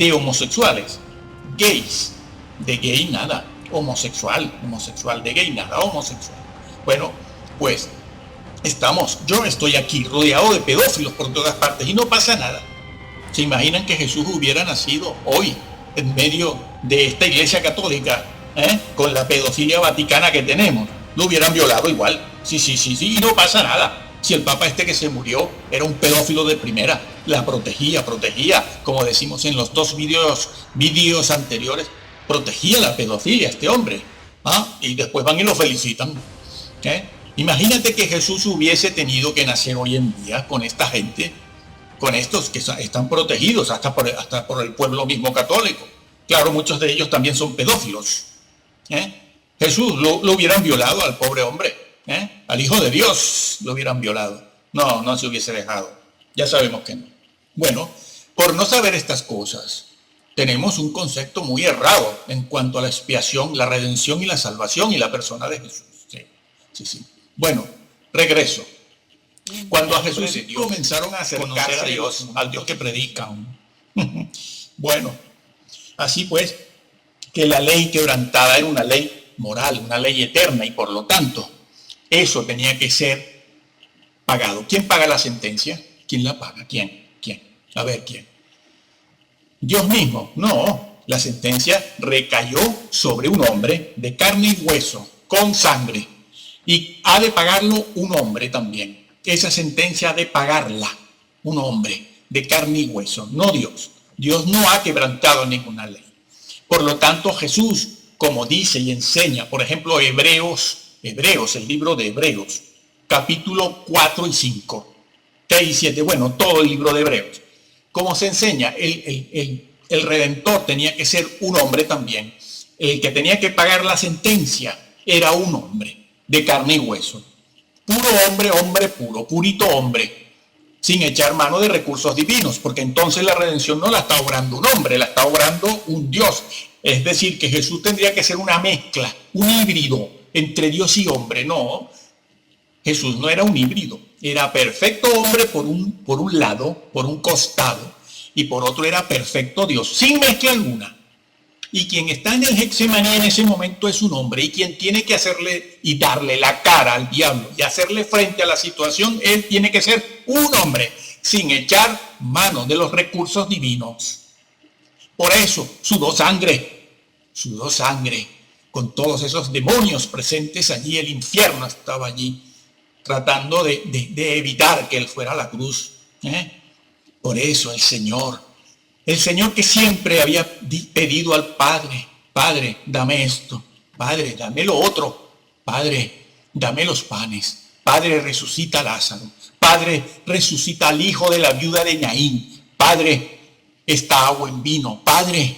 de homosexuales, gays, de gay nada, homosexual de gay nada, homosexual. Bueno, pues yo estoy aquí rodeado de pedófilos por todas partes y no pasa nada. ¿Se imaginan que Jesús hubiera nacido hoy en medio de esta iglesia católica, con la pedofilia vaticana que tenemos? Lo hubieran violado igual. Sí, y no pasa nada. Si el papa que se murió era un pedófilo de primera, la protegía, como decimos en los dos vídeos anteriores, protegía la pedofilia este hombre. Y después van y lo felicitan. Imagínate que Jesús hubiese tenido que nacer hoy en día con esta gente, con estos que están protegidos hasta por el pueblo mismo católico. Claro, muchos de ellos también son pedófilos. Jesús lo hubieran violado al pobre hombre, al Hijo de Dios lo hubieran violado. No se hubiese dejado. Ya sabemos que no. Bueno, por no saber estas cosas, tenemos un concepto muy errado en cuanto a la expiación, la redención y la salvación y la persona de Jesús. Sí. Bueno, regreso. Cuando a Jesús comenzaron a acercarse a Dios, al Dios que predican. Bueno, así pues, que la ley quebrantada era una ley moral, una ley eterna, y por lo tanto, eso tenía que ser pagado. ¿Quién paga la sentencia? ¿Quién la paga? ¿Quién? A ver, ¿quién? Dios mismo. No, la sentencia recayó sobre un hombre de carne y hueso, con sangre, y ha de pagarlo un hombre también. Esa sentencia ha de pagarla un hombre de carne y hueso, no Dios. Dios no ha quebrantado ninguna ley. Por lo tanto, Jesús, como dice y enseña, por ejemplo, Hebreos, el libro de Hebreos, capítulo 4 y 5, 6 y 7, bueno, todo el libro de Hebreos. Como se enseña, el Redentor tenía que ser un hombre también. El que tenía que pagar la sentencia era un hombre de carne y hueso. Puro hombre puro, purito hombre, sin echar mano de recursos divinos, porque entonces la redención no la está obrando un hombre, la está obrando un Dios. Es decir, que Jesús tendría que ser una mezcla, un híbrido entre Dios y hombre. No, Jesús no era un híbrido, era perfecto hombre por un lado, por un costado, y por otro era perfecto Dios, sin mezcla alguna. Y quien está en el Getsemaní en ese momento es un hombre, y quien tiene que hacerle y darle la cara al diablo y hacerle frente a la situación, él tiene que ser un hombre, sin echar mano de los recursos divinos. Por eso sudó sangre, con todos esos demonios presentes allí. El infierno estaba allí, tratando de evitar que él fuera a la cruz. Por eso el Señor que siempre había pedido al Padre, Padre, dame esto, Padre, dame lo otro, Padre, dame los panes, Padre, resucita a Lázaro, Padre, resucita al hijo de la viuda de Naín, Padre, esta agua en vino, Padre.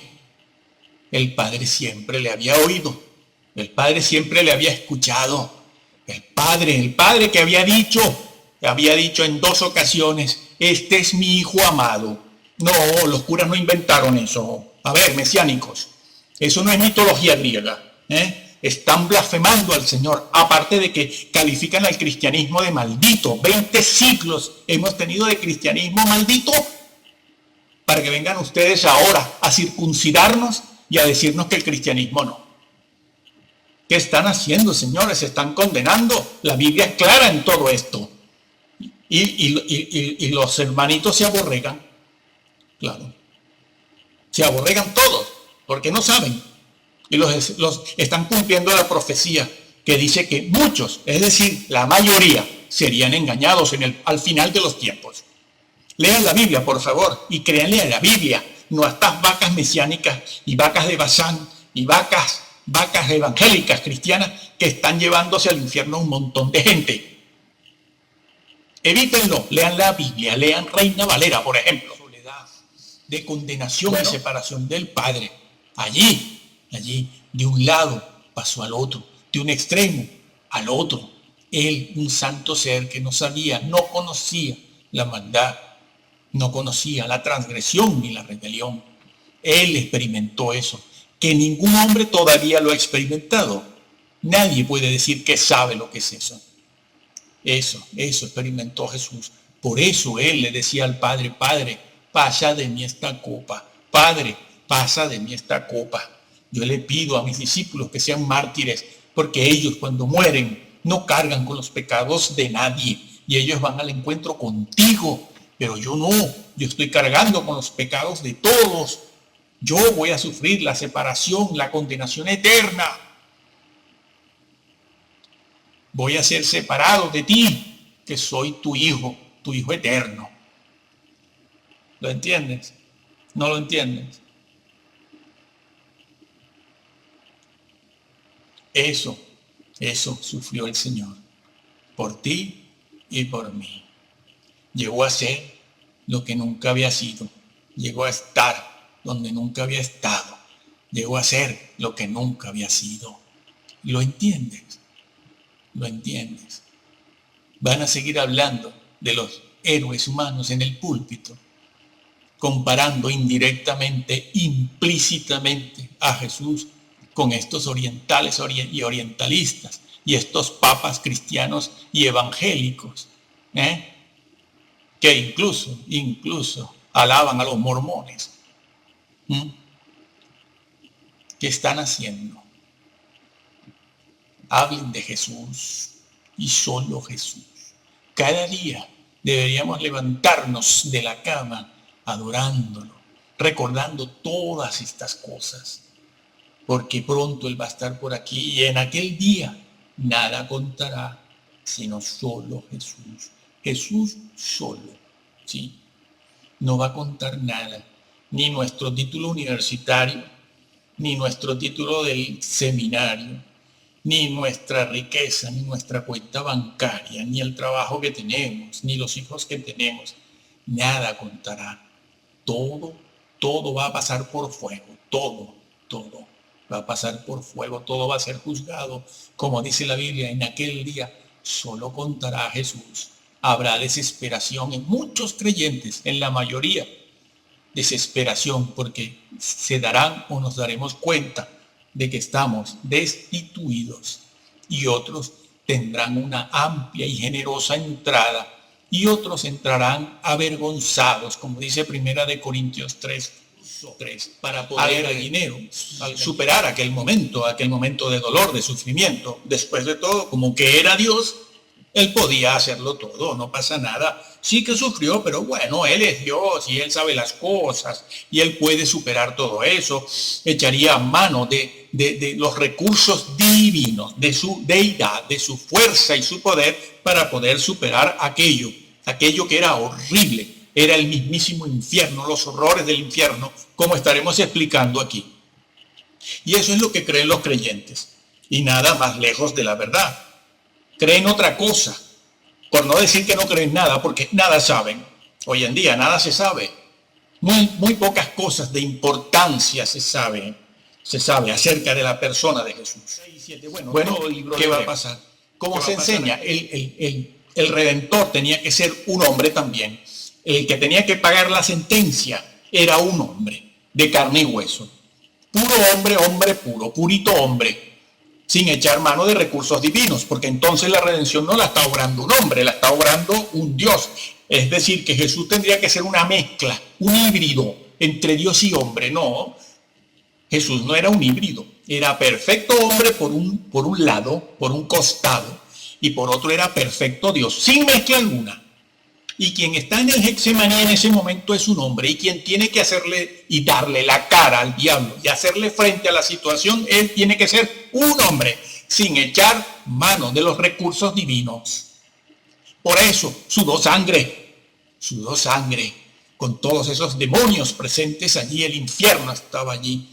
El Padre siempre le había oído, el Padre siempre le había escuchado, el Padre que había dicho en 2 ocasiones, este es mi Hijo amado. No, los curas no inventaron eso. A ver, mesiánicos, eso no es mitología griega. Están blasfemando al Señor, aparte de que califican al cristianismo de maldito. 20 siglos hemos tenido de cristianismo maldito, para que vengan ustedes ahora a circuncidarnos y a decirnos que el cristianismo no. ¿Qué están haciendo, señores? Se están condenando. La Biblia es clara en todo esto. Y los hermanitos se aborregan. Claro. Se aborregan todos, porque no saben. Y los están cumpliendo la profecía que dice que muchos, es decir, la mayoría, serían engañados al final de los tiempos. Lean la Biblia, por favor, y créanle a la Biblia, no a estas vacas mesiánicas y vacas de Bazán y vacas evangélicas cristianas que están llevándose al infierno a un montón de gente. Evítenlo, lean la Biblia, lean Reina Valera, por ejemplo. De condenación y separación del Padre. Allí, de un lado pasó al otro, de un extremo al otro. Él, un santo ser que no sabía, no conocía la maldad, no conocía la transgresión ni la rebelión. Él experimentó eso, que ningún hombre todavía lo ha experimentado. Nadie puede decir que sabe lo que es eso. Eso experimentó Jesús. Por eso él le decía al Padre, Padre, pasa de mí esta copa, Padre, pasa de mí esta copa. Yo le pido a mis discípulos que sean mártires, porque ellos cuando mueren no cargan con los pecados de nadie y ellos van al encuentro contigo, pero yo no, yo estoy cargando con los pecados de todos. Yo voy a sufrir la separación, la condenación eterna. Voy a ser separado de ti, que soy tu hijo eterno. ¿Lo entiendes? ¿No lo entiendes? Eso sufrió el Señor por ti y por mí. Llegó a ser lo que nunca había sido. Llegó a estar donde nunca había estado. Llegó a ser lo que nunca había sido. ¿Lo entiendes? ¿Lo entiendes? Van a seguir hablando de los héroes humanos en el púlpito, comparando indirectamente, implícitamente a Jesús con estos orientales y orientalistas y estos papas cristianos y evangélicos, que incluso alaban a los mormones. ¿Qué están haciendo? Hablen de Jesús y solo Jesús. Cada día deberíamos levantarnos de la cama adorándolo, recordando todas estas cosas, porque pronto Él va a estar por aquí y en aquel día nada contará, sino solo Jesús. Jesús solo, ¿sí? No va a contar nada, ni nuestro título universitario, ni nuestro título del seminario, ni nuestra riqueza, ni nuestra cuenta bancaria, ni el trabajo que tenemos, ni los hijos que tenemos. Nada contará. Todo va a pasar por fuego. Todo va a pasar por fuego. Todo va a ser juzgado. Como dice la Biblia, en aquel día solo contará a Jesús. Habrá desesperación en muchos creyentes, en la mayoría. Desesperación porque se darán o nos daremos cuenta de que estamos destituidos y otros tendrán una amplia y generosa entrada y otros entrarán avergonzados, como dice Primera de Corintios 3, para poder al dinero, al superar aquel momento de dolor, de sufrimiento. Después de todo, como que era Dios, Él podía hacerlo todo, no pasa nada. Sí que sufrió, pero bueno, Él es Dios y Él sabe las cosas y Él puede superar todo eso. Echaría mano de los recursos divinos, de su deidad, de su fuerza y su poder para poder superar aquello que era horrible. Era el mismísimo infierno, los horrores del infierno, como estaremos explicando aquí. Y eso es lo que creen los creyentes y nada más lejos de la verdad. Creen otra cosa, por no decir que no creen nada, porque nada saben. Hoy en día nada se sabe. Muy pocas cosas de importancia se sabe acerca de la persona de Jesús. Bueno, ¿qué va a pasar? ¿Cómo se enseña? El Redentor tenía que ser un hombre también. El que tenía que pagar la sentencia era un hombre de carne y hueso. Puro hombre puro, purito hombre, sin echar mano de recursos divinos, porque entonces la redención no la está obrando un hombre, la está obrando un Dios. Es decir, que Jesús tendría que ser una mezcla, un híbrido entre Dios y hombre. No, Jesús no era un híbrido, era perfecto hombre por un lado, por un costado, y por otro era perfecto Dios, sin mezcla alguna. Y quien está en el Getsemaní en ese momento es un hombre, y quien tiene que hacerle y darle la cara al diablo y hacerle frente a la situación, él tiene que ser un hombre, sin echar mano de los recursos divinos. Por eso sudó sangre, con todos esos demonios presentes allí. El infierno estaba allí,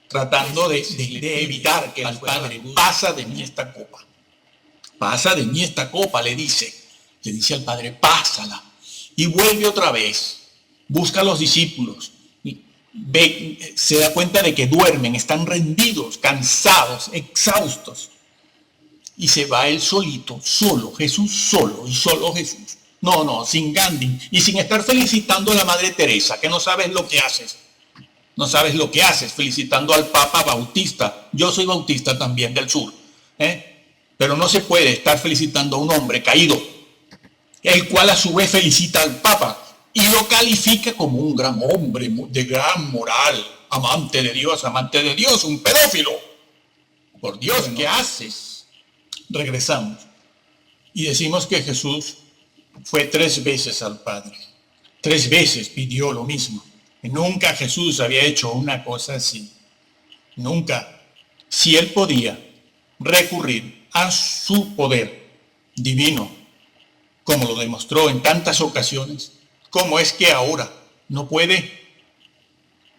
tratando de evitar que el Padre, pasa de mí esta copa, le dice al Padre, pásala. Y vuelve otra vez, busca a los discípulos, se da cuenta de que duermen, están rendidos, cansados, exhaustos. Y se va él solito, solo, Jesús solo, y solo Jesús. No, sin Gandhi, y sin estar felicitando a la Madre Teresa, que no sabes lo que haces. No sabes lo que haces, felicitando al Papa Bautista. Yo soy bautista también, del sur. Pero no se puede estar felicitando a un hombre caído, el cual a su vez felicita al Papa. y lo califica como un gran hombre de gran moral, amante de Dios, un pedófilo. Por Dios, ¿qué haces? Regresamos y decimos que Jesús fue 3 veces al Padre. 3 veces pidió lo mismo. Y nunca Jesús había hecho una cosa así. Nunca. Si él podía recurrir a su poder divino, como lo demostró en tantas ocasiones, ¿cómo es que ahora no puede?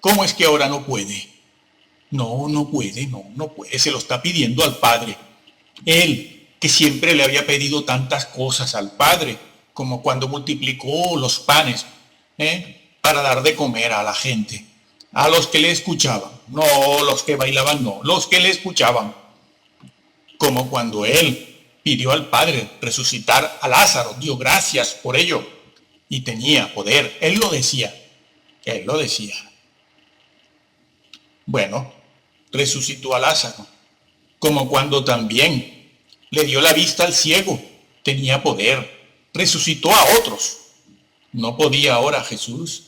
¿Cómo es que ahora no puede? No puede. Se lo está pidiendo al Padre. Él, que siempre le había pedido tantas cosas al Padre, como cuando multiplicó los panes, para dar de comer a la gente, a los que le escuchaban, no los que bailaban, no, los que le escuchaban. Como cuando él pidió al Padre resucitar a Lázaro, dio gracias por ello y tenía poder. Él lo decía. Bueno, resucitó a Lázaro, como cuando también le dio la vista al ciego, tenía poder, resucitó a otros. ¿No podía ahora Jesús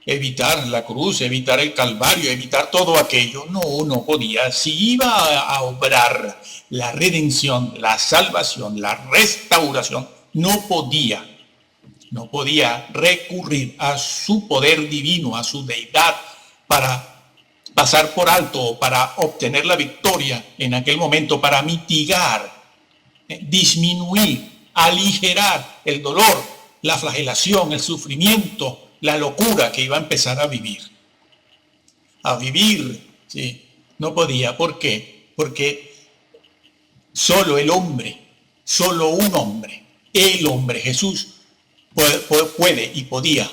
evitar la cruz, evitar el Calvario, evitar todo aquello? No podía. Si iba a obrar la redención, la salvación, la restauración, no podía recurrir a su poder divino, a su deidad, para pasar por alto, para obtener la victoria en aquel momento, para mitigar, disminuir, aligerar el dolor, la flagelación, el sufrimiento, la locura que iba a empezar a vivir. Sí, no podía. ¿Por qué? Porque solo un hombre, el hombre Jesús, puede y podía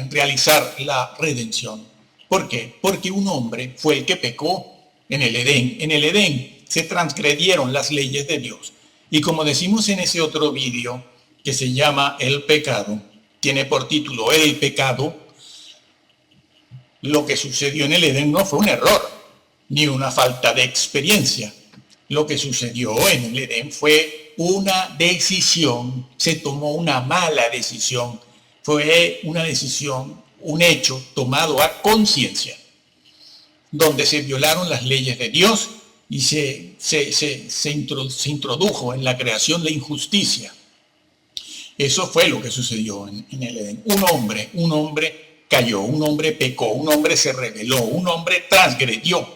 realizar la redención. ¿Por qué? Porque un hombre fue el que pecó en el Edén. En el Edén se transgredieron las leyes de Dios. Y como decimos en ese otro vídeo que se llama El pecado, tiene por título El pecado, lo que sucedió en el Edén no fue un error, ni una falta de experiencia. Lo que sucedió en el Edén fue una decisión, se tomó una mala decisión, fue una decisión, un hecho tomado a conciencia, donde se violaron las leyes de Dios y se introdujo en la creación la injusticia. Eso fue lo que sucedió en el Edén. Un hombre cayó, un hombre pecó, un hombre se rebeló, un hombre transgredió,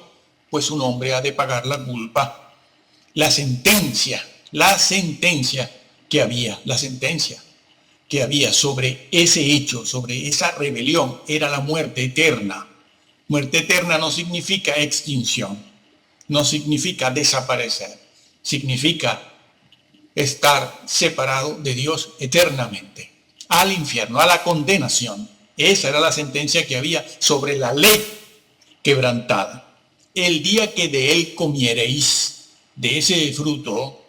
pues un hombre ha de pagar la culpa. La sentencia que había sobre ese hecho, sobre esa rebelión, era la muerte eterna. Muerte eterna no significa extinción, no significa desaparecer, significa estar separado de Dios eternamente, al infierno, a la condenación. Esa era la sentencia que había sobre la ley quebrantada. El día que de él comiereis, de ese fruto,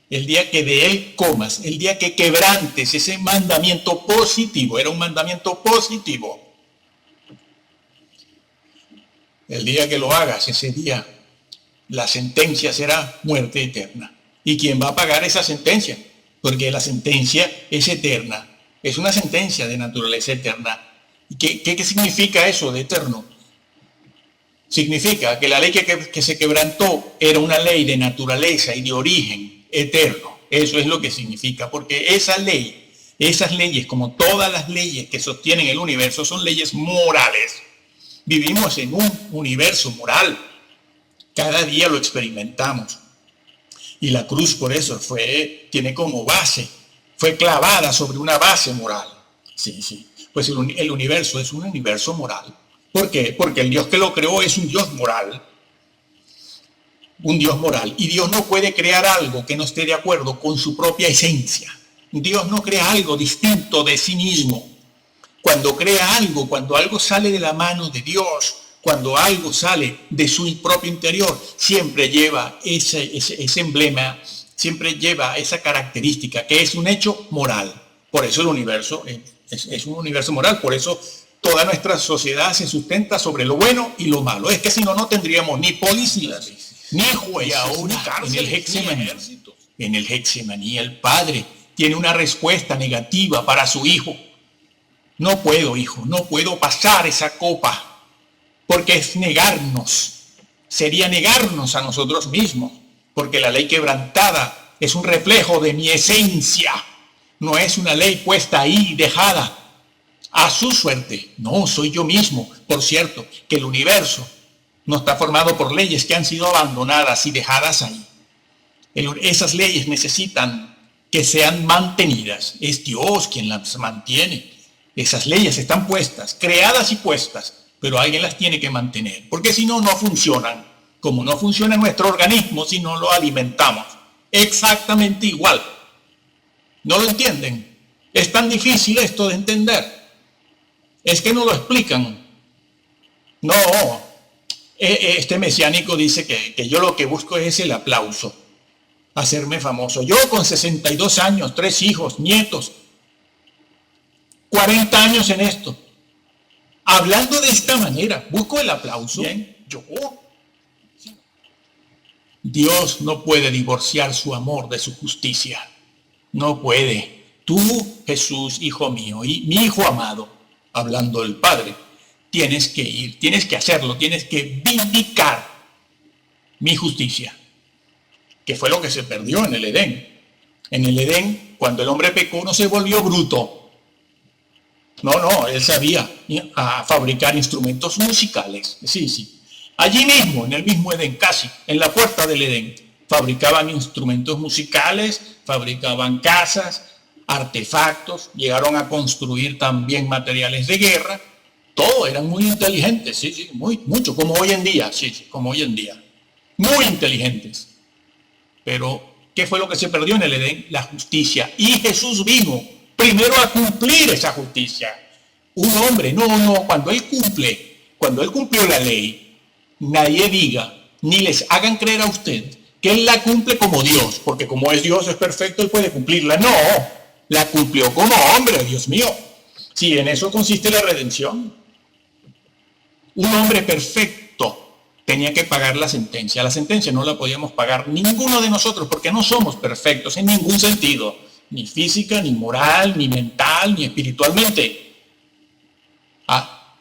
el día que de él comas, el día que quebrantes ese mandamiento positivo, era un mandamiento positivo. El día que lo hagas, ese día, la sentencia será muerte eterna. ¿Y quién va a pagar esa sentencia? Porque la sentencia es eterna. Es una sentencia de naturaleza eterna. ¿Y qué significa eso de eterno? Significa que la ley que se quebrantó era una ley de naturaleza y de origen eterno. Eso es lo que significa, porque esas leyes, como todas las leyes que sostienen el universo, son leyes morales. Vivimos en un universo moral. Cada día lo experimentamos. Y la cruz por eso tiene como base, fue clavada sobre una base moral. Sí. Pues el universo es un universo moral. ¿Por qué? Porque el Dios que lo creó es un Dios moral. Un Dios moral. Y Dios no puede crear algo que no esté de acuerdo con su propia esencia. Dios no crea algo distinto de sí mismo. Cuando crea algo, cuando algo sale de la mano de Dios, cuando algo sale de su propio interior, siempre lleva ese emblema, siempre lleva esa característica, que es un hecho moral. Por eso el universo es un universo moral, por eso toda nuestra sociedad se sustenta sobre lo bueno y lo malo. Es que si no, no tendríamos ni policías, ni jueces, ni en el Getsemaní el Padre tiene una respuesta negativa para su hijo. No puedo, hijo, no puedo pasar esa copa, porque es negarnos, sería negarnos a nosotros mismos, porque la ley quebrantada es un reflejo de mi esencia, no es una ley puesta ahí, dejada a su suerte. No, soy yo mismo. Por cierto, que el universo no está formado por leyes que han sido abandonadas y dejadas ahí. Esas leyes necesitan que sean mantenidas. Es Dios quien las mantiene. Esas leyes están puestas, creadas y puestas, pero alguien las tiene que mantener, porque si no, no funcionan. Como no funciona nuestro organismo si no lo alimentamos. Exactamente igual. ¿No lo entienden? Es tan difícil esto de entender. Es que no lo explican. No, este mesiánico dice que yo lo que busco es el aplauso, hacerme famoso. Yo con 62 años, 3 hijos, nietos, 40 años en esto, hablando de esta manera, busco el aplauso. Bien, yo. Dios no puede divorciar su amor de su justicia. No puede. Tú, Jesús, hijo mío, y mi hijo amado, hablando del Padre, tienes que ir, tienes que hacerlo, tienes que vindicar mi justicia, que fue lo que se perdió en el Edén. En el Edén, cuando el hombre pecó, no se volvió bruto. No, él sabía fabricar instrumentos musicales. Sí. Allí mismo, en el mismo Edén, casi, en la puerta del Edén, fabricaban instrumentos musicales, fabricaban casas, artefactos, llegaron a construir también materiales de guerra. Todo eran muy inteligentes, sí, mucho, como hoy en día, sí, como hoy en día. Muy inteligentes. Pero, ¿qué fue lo que se perdió en el Edén? La justicia. Y Jesús vino primero a cumplir esa justicia. Un hombre, cuando él cumplió la ley, nadie diga, ni les hagan creer a usted que él la cumple como Dios, porque como es Dios, es perfecto, él puede cumplirla. No, la cumplió como hombre, Dios mío. Sí, en eso consiste la redención. Un hombre perfecto tenía que pagar la sentencia. La sentencia no la podíamos pagar ninguno de nosotros, porque no somos perfectos en ningún sentido, ni física, ni moral, ni mental, ni espiritualmente.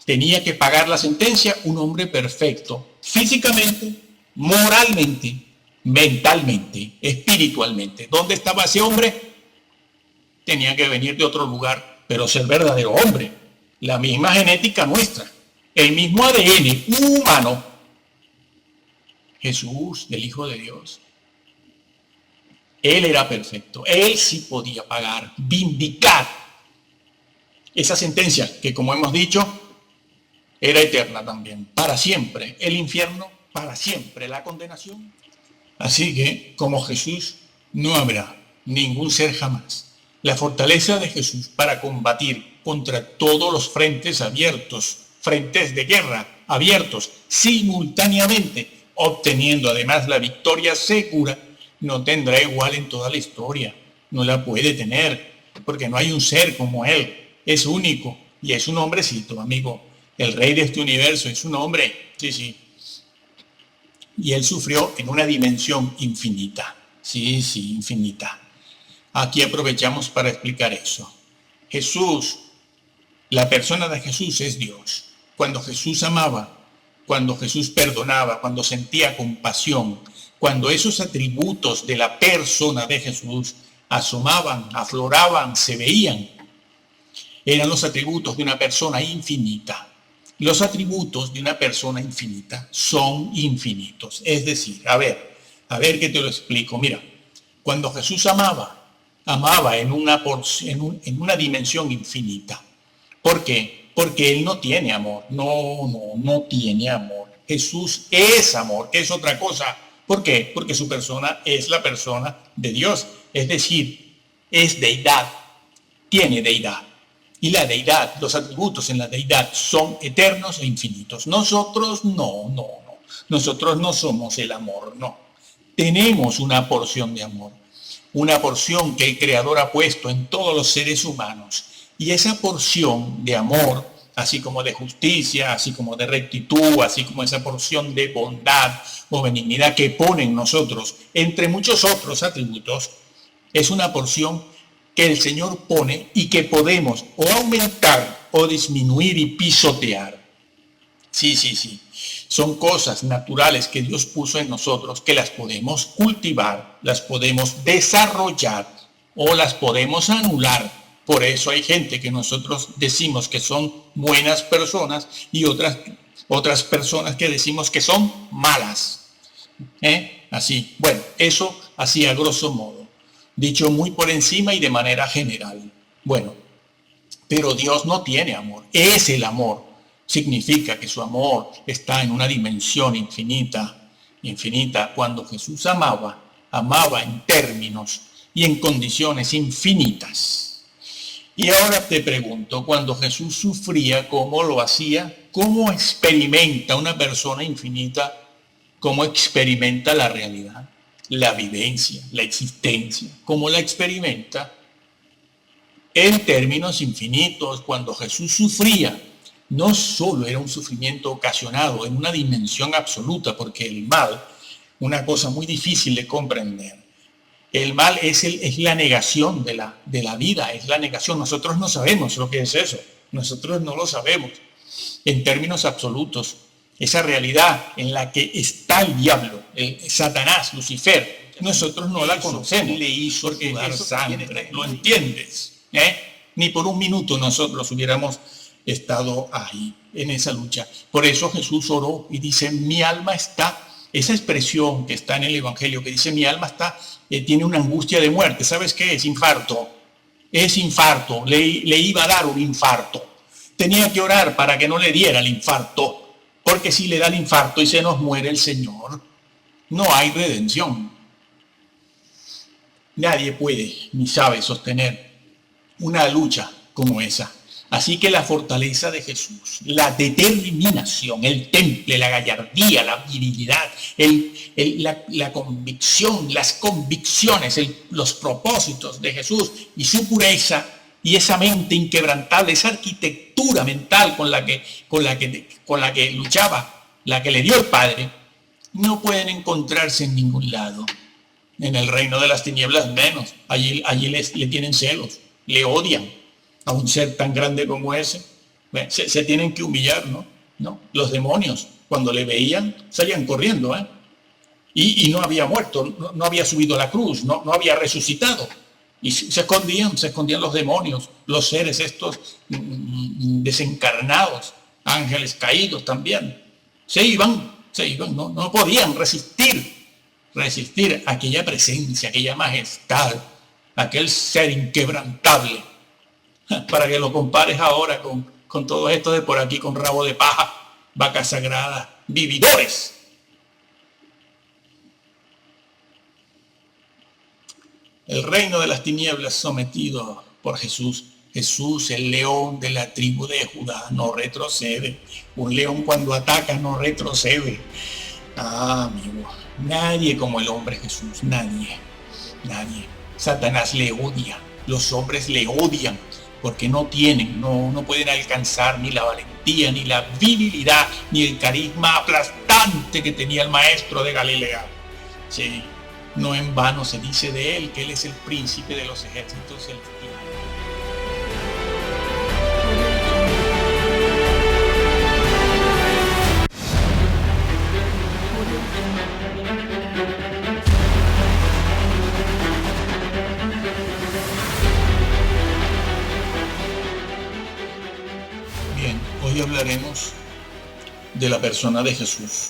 Tenía que pagar la sentencia un hombre perfecto, físicamente, moralmente, mentalmente, espiritualmente. ¿Dónde estaba ese hombre? Tenía que venir de otro lugar, pero ser verdadero hombre. La misma genética nuestra, el mismo ADN humano. Jesús, el Hijo de Dios. Él era perfecto. Él sí podía pagar, vindicar esa sentencia que, como hemos dicho, era eterna también, para siempre. El infierno, para siempre. La condenación. Así que, como Jesús, no habrá ningún ser jamás. La fortaleza de Jesús para combatir contra todos los frentes abiertos, frentes de guerra abiertos, simultáneamente, obteniendo además la victoria segura, no tendrá igual en toda la historia. No la puede tener, porque no hay un ser como Él. Es único y es un hombrecito, amigo. El rey de este universo es un hombre, sí. Y él sufrió en una dimensión infinita, sí, infinita. Aquí aprovechamos para explicar eso. Jesús, la persona de Jesús es Dios. Cuando Jesús amaba, cuando Jesús perdonaba, cuando sentía compasión, cuando esos atributos de la persona de Jesús asomaban, afloraban, se veían, eran los atributos de una persona infinita. Los atributos de una persona infinita son infinitos. Es decir, a ver que te lo explico. Mira, cuando Jesús amaba en una dimensión infinita. ¿Por qué? Porque Él no tiene amor. No tiene amor. Jesús es amor, que es otra cosa. ¿Por qué? Porque su persona es la persona de Dios. Es decir, es deidad, tiene deidad. Y la deidad, los atributos en la deidad son eternos e infinitos. Nosotros no. Nosotros no somos el amor, no. Tenemos una porción de amor, una porción que el Creador ha puesto en todos los seres humanos. Y esa porción de amor, así como de justicia, así como de rectitud, así como esa porción de bondad o benignidad que pone en nosotros, entre muchos otros atributos, es una porción que el Señor pone y que podemos o aumentar o disminuir y pisotear. Sí. Son cosas naturales que Dios puso en nosotros, que las podemos cultivar, las podemos desarrollar o las podemos anular. Por eso hay gente que nosotros decimos que son buenas personas y otras personas que decimos que son malas. Así, bueno, eso así a grosso modo, dicho muy por encima y de manera general. Bueno, pero Dios no tiene amor, es el amor. Significa que su amor está en una dimensión infinita. Cuando Jesús amaba en términos y en condiciones infinitas. Y ahora te pregunto, cuando Jesús sufría, ¿cómo lo hacía? ¿Cómo experimenta una persona infinita? ¿Cómo experimenta la realidad, la vivencia, la existencia? ¿Cómo la experimenta? En términos infinitos, cuando Jesús sufría, no solo era un sufrimiento ocasionado en una dimensión absoluta, porque el mal, una cosa muy difícil de comprender, el mal es la negación de la vida, es la negación. Nosotros no sabemos lo que es eso, nosotros no lo sabemos en términos absolutos. Esa realidad en la que está el diablo, Satanás, Lucifer, nosotros no la conocemos. Le hizo sudar sangre, ¿lo entiendes? Ni por un minuto nosotros hubiéramos estado ahí, en esa lucha. Por eso Jesús oró y dice, mi alma está, esa expresión que está en el Evangelio, que dice, mi alma está, tiene una angustia de muerte. ¿Sabes qué es? Infarto. Es infarto. Le iba a dar un infarto. Tenía que orar para que no le diera el infarto, porque si le da el infarto y se nos muere el Señor, no hay redención. Nadie puede ni sabe sostener una lucha como esa. Así que la fortaleza de Jesús, la determinación, el temple, la gallardía, la virilidad, la convicción, las convicciones, los propósitos de Jesús y su pureza y esa mente inquebrantable, esa arquitectura mental con la que luchaba, la que le dio el Padre, no pueden encontrarse en ningún lado. En el reino de las tinieblas menos. Allí le tienen celos, le odian. A un ser tan grande como ese, se tienen que humillar, ¿no? Los demonios, cuando le veían, salían corriendo, y no había muerto, no había subido a la cruz, no había resucitado. Y se escondían los demonios, los seres estos desencarnados, ángeles caídos también. Se iban, no podían resistir aquella presencia, aquella majestad, aquel ser inquebrantable. Para que lo compares ahora con todo esto de por aquí, con rabo de paja, vacas sagradas, vividores. El reino de las tinieblas sometido por Jesús. Jesús, el león de la tribu de Judá, no retrocede. Un león cuando ataca no retrocede. Amigo, nadie como el hombre Jesús, nadie. Satanás le odia, los hombres le odian, porque no pueden alcanzar ni la valentía, ni la virilidad, ni el carisma aplastante que tenía el maestro de Galilea. Sí, no en vano se dice de él que él es el príncipe de los ejércitos celestiales. Hoy hablaremos de la persona de Jesús.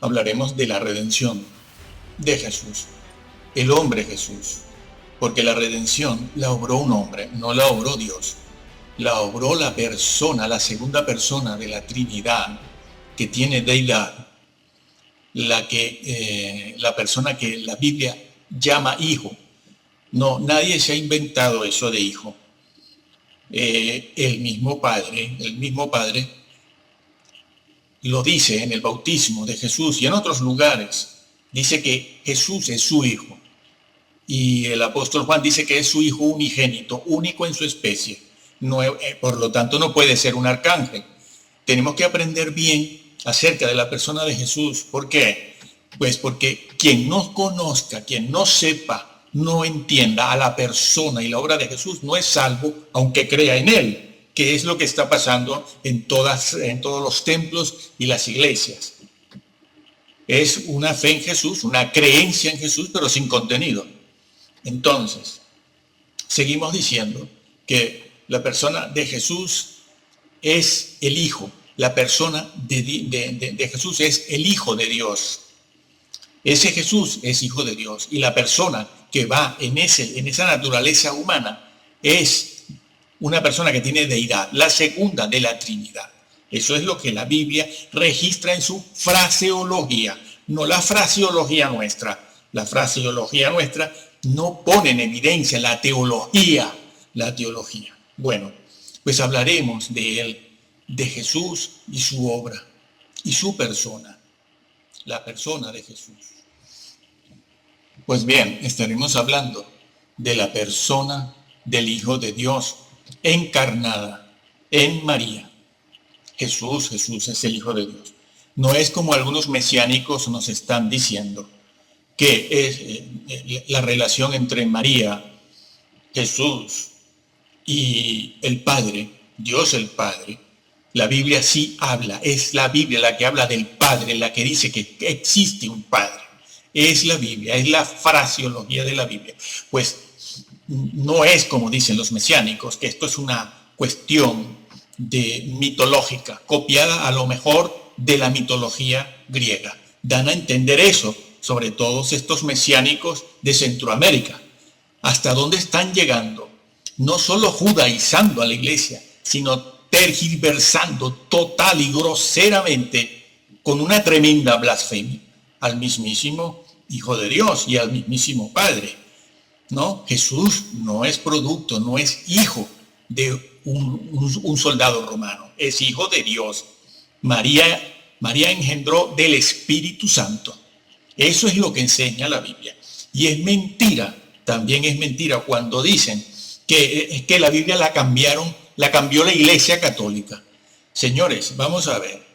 Hablaremos de la redención de Jesús, el hombre Jesús, porque la redención la obró un hombre, no la obró Dios. La obró la persona, la segunda persona de la Trinidad, que tiene deidad, la persona que la Biblia llama hijo. No, nadie se ha inventado eso de hijo. El mismo Padre lo dice en el bautismo de Jesús y en otros lugares. Dice que Jesús es su hijo. Y el apóstol Juan dice que es su hijo unigénito, único en su especie. No, por lo tanto, no puede ser un arcángel. Tenemos que aprender bien acerca de la persona de Jesús. ¿Por qué? Pues porque quien no conozca, quien no sepa no entienda a la persona y la obra de Jesús, no es salvo aunque crea en él, que es lo que está pasando en todos los templos y las iglesias. Es una fe en Jesús, una creencia en Jesús, pero sin contenido. Entonces, seguimos diciendo que la persona de Jesús es el Hijo. La persona de Jesús es el Hijo de Dios. Ese Jesús es Hijo de Dios. Y la persona que va en esa naturaleza humana es una persona que tiene deidad, la segunda de la Trinidad. Eso es lo que la Biblia registra en su fraseología, no la fraseología nuestra. La fraseología nuestra no pone en evidencia la teología. Bueno, pues hablaremos de él, de Jesús y su obra y su persona, la persona de Jesús. Pues bien, estaremos hablando de la persona del Hijo de Dios encarnada en María. Jesús es el Hijo de Dios. No es como algunos mesiánicos nos están diciendo, que es la relación entre María, Jesús y el Padre, Dios el Padre. La Biblia sí habla, es la Biblia la que habla del Padre, la que dice que existe un Padre. Es la Biblia, es la fraseología de la Biblia. Pues no es como dicen los mesiánicos, que esto es una cuestión mitológica, copiada a lo mejor de la mitología griega. Dan a entender eso, sobre todo estos mesiánicos de Centroamérica. ¿Hasta dónde están llegando? No solo judaizando a la iglesia, sino tergiversando total y groseramente, con una tremenda blasfemia, al mismísimo Hijo de Dios y al mismísimo Padre. No, Jesús no es producto, no es hijo de un soldado romano, es hijo de Dios. María engendró del Espíritu Santo. Eso es lo que enseña la Biblia. Y es mentira, también es mentira cuando dicen que la Biblia la cambió la Iglesia Católica. Señores, vamos a ver.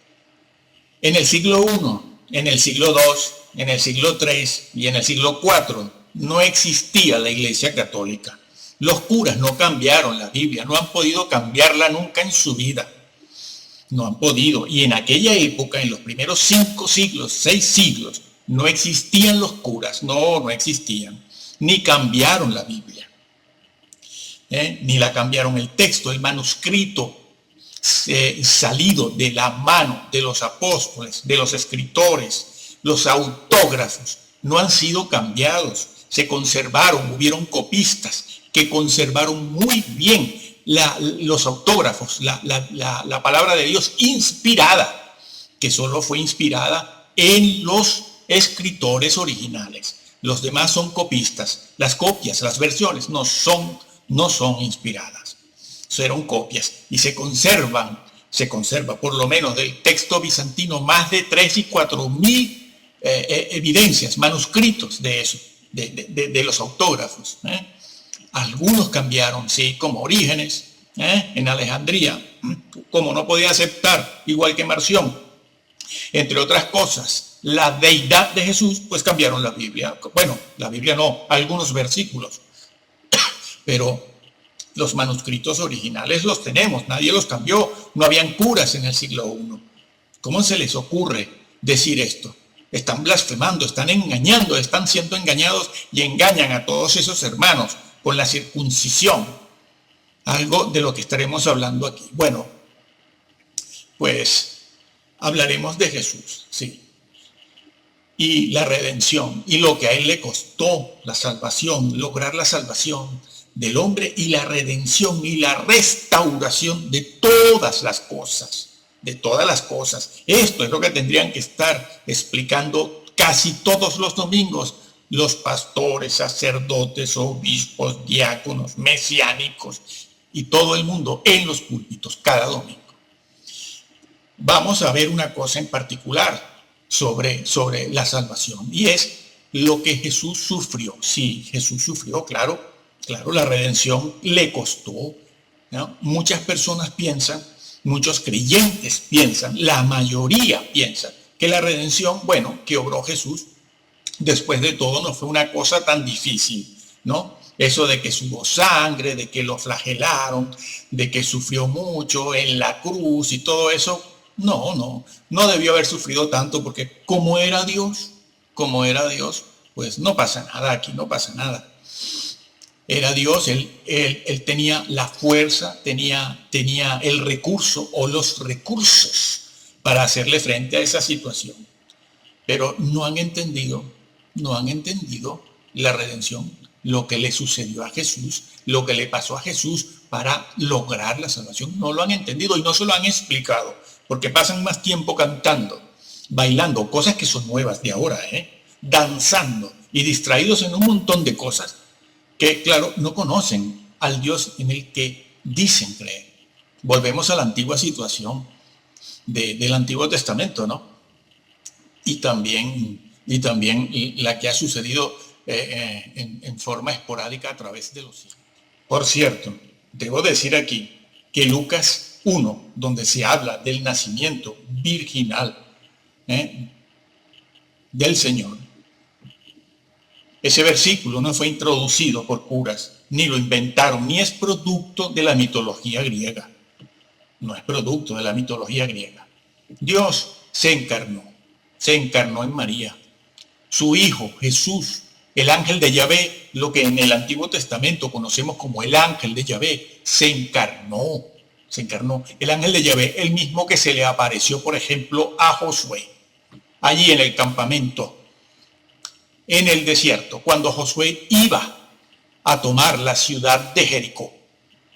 En el siglo I, en el siglo II, en el siglo III y en el siglo IV no existía la Iglesia Católica. Los curas no cambiaron la Biblia, no han podido cambiarla nunca en su vida. No han podido. Y en aquella época, en los primeros 5 siglos, 6 siglos, no existían los curas, no existían. Ni cambiaron la Biblia. Ni la cambiaron el texto, el manuscrito salido de la mano de los apóstoles, de los escritores, los autógrafos, no han sido cambiados. Se conservaron, hubieron copistas que conservaron muy bien los autógrafos, la palabra de Dios inspirada, que solo fue inspirada en los escritores originales. Los demás son copistas. Las copias, las versiones no son inspiradas. Fueron copias y se conserva por lo menos del texto bizantino más de 3 y 4 mil evidencias, manuscritos de eso, de los autógrafos. Algunos cambiaron, sí, como Orígenes, en Alejandría, como no podía aceptar, igual que Marción, entre otras cosas, la deidad de Jesús, pues cambiaron la Biblia. Bueno, la Biblia no, algunos versículos, pero los manuscritos originales los tenemos, nadie los cambió, no habían curas en el siglo I. ¿Cómo se les ocurre decir esto? Están blasfemando, están engañando, están siendo engañados y engañan a todos esos hermanos con la circuncisión. Algo de lo que estaremos hablando aquí. Bueno, pues hablaremos de Jesús, sí. Y la redención, y lo que a él le costó la salvación, lograr la salvación del hombre y la redención y la restauración de todas las cosas. De todas las cosas. Esto es lo que tendrían que estar explicando casi todos los domingos los pastores, sacerdotes, obispos, diáconos, mesiánicos y todo el mundo en los púlpitos cada domingo. Vamos a ver una cosa en particular sobre la salvación, y es lo que Jesús sufrió. Sí, Jesús sufrió, claro, la redención le costó, ¿no? Muchas personas piensan, muchos creyentes piensan, la mayoría piensa que la redención, bueno, que obró Jesús, después de todo no fue una cosa tan difícil. ¿no? Eso de que sudó sangre, de que lo flagelaron, de que sufrió mucho en la cruz y todo eso, no debió haber sufrido tanto porque como era Dios, pues no pasa nada aquí, no pasa nada. Era Dios, él tenía la fuerza, tenía el recurso o los recursos para hacerle frente a esa situación. Pero no han entendido la redención, lo que le sucedió a Jesús, lo que le pasó a Jesús para lograr la salvación. No lo han entendido y no se lo han explicado, porque pasan más tiempo cantando, bailando, cosas que son nuevas de ahora, danzando y distraídos en un montón de cosas que, claro, no conocen al Dios en el que dicen creer. Volvemos a la antigua situación del Antiguo Testamento, ¿no? Y también la que ha sucedido en forma esporádica a través de los siglos. Por cierto, debo decir aquí que Lucas 1, donde se habla del nacimiento virginal del Señor, ese versículo no fue introducido por curas, ni lo inventaron, ni es producto de la mitología griega. No es producto de la mitología griega. Dios se encarnó en María. Su Hijo, Jesús, el ángel de Yahvé, lo que en el Antiguo Testamento conocemos como el ángel de Yahvé, se encarnó. El ángel de Yahvé, el mismo que se le apareció, por ejemplo, a Josué, allí en el campamento, en el desierto, cuando Josué iba a tomar la ciudad de Jericó.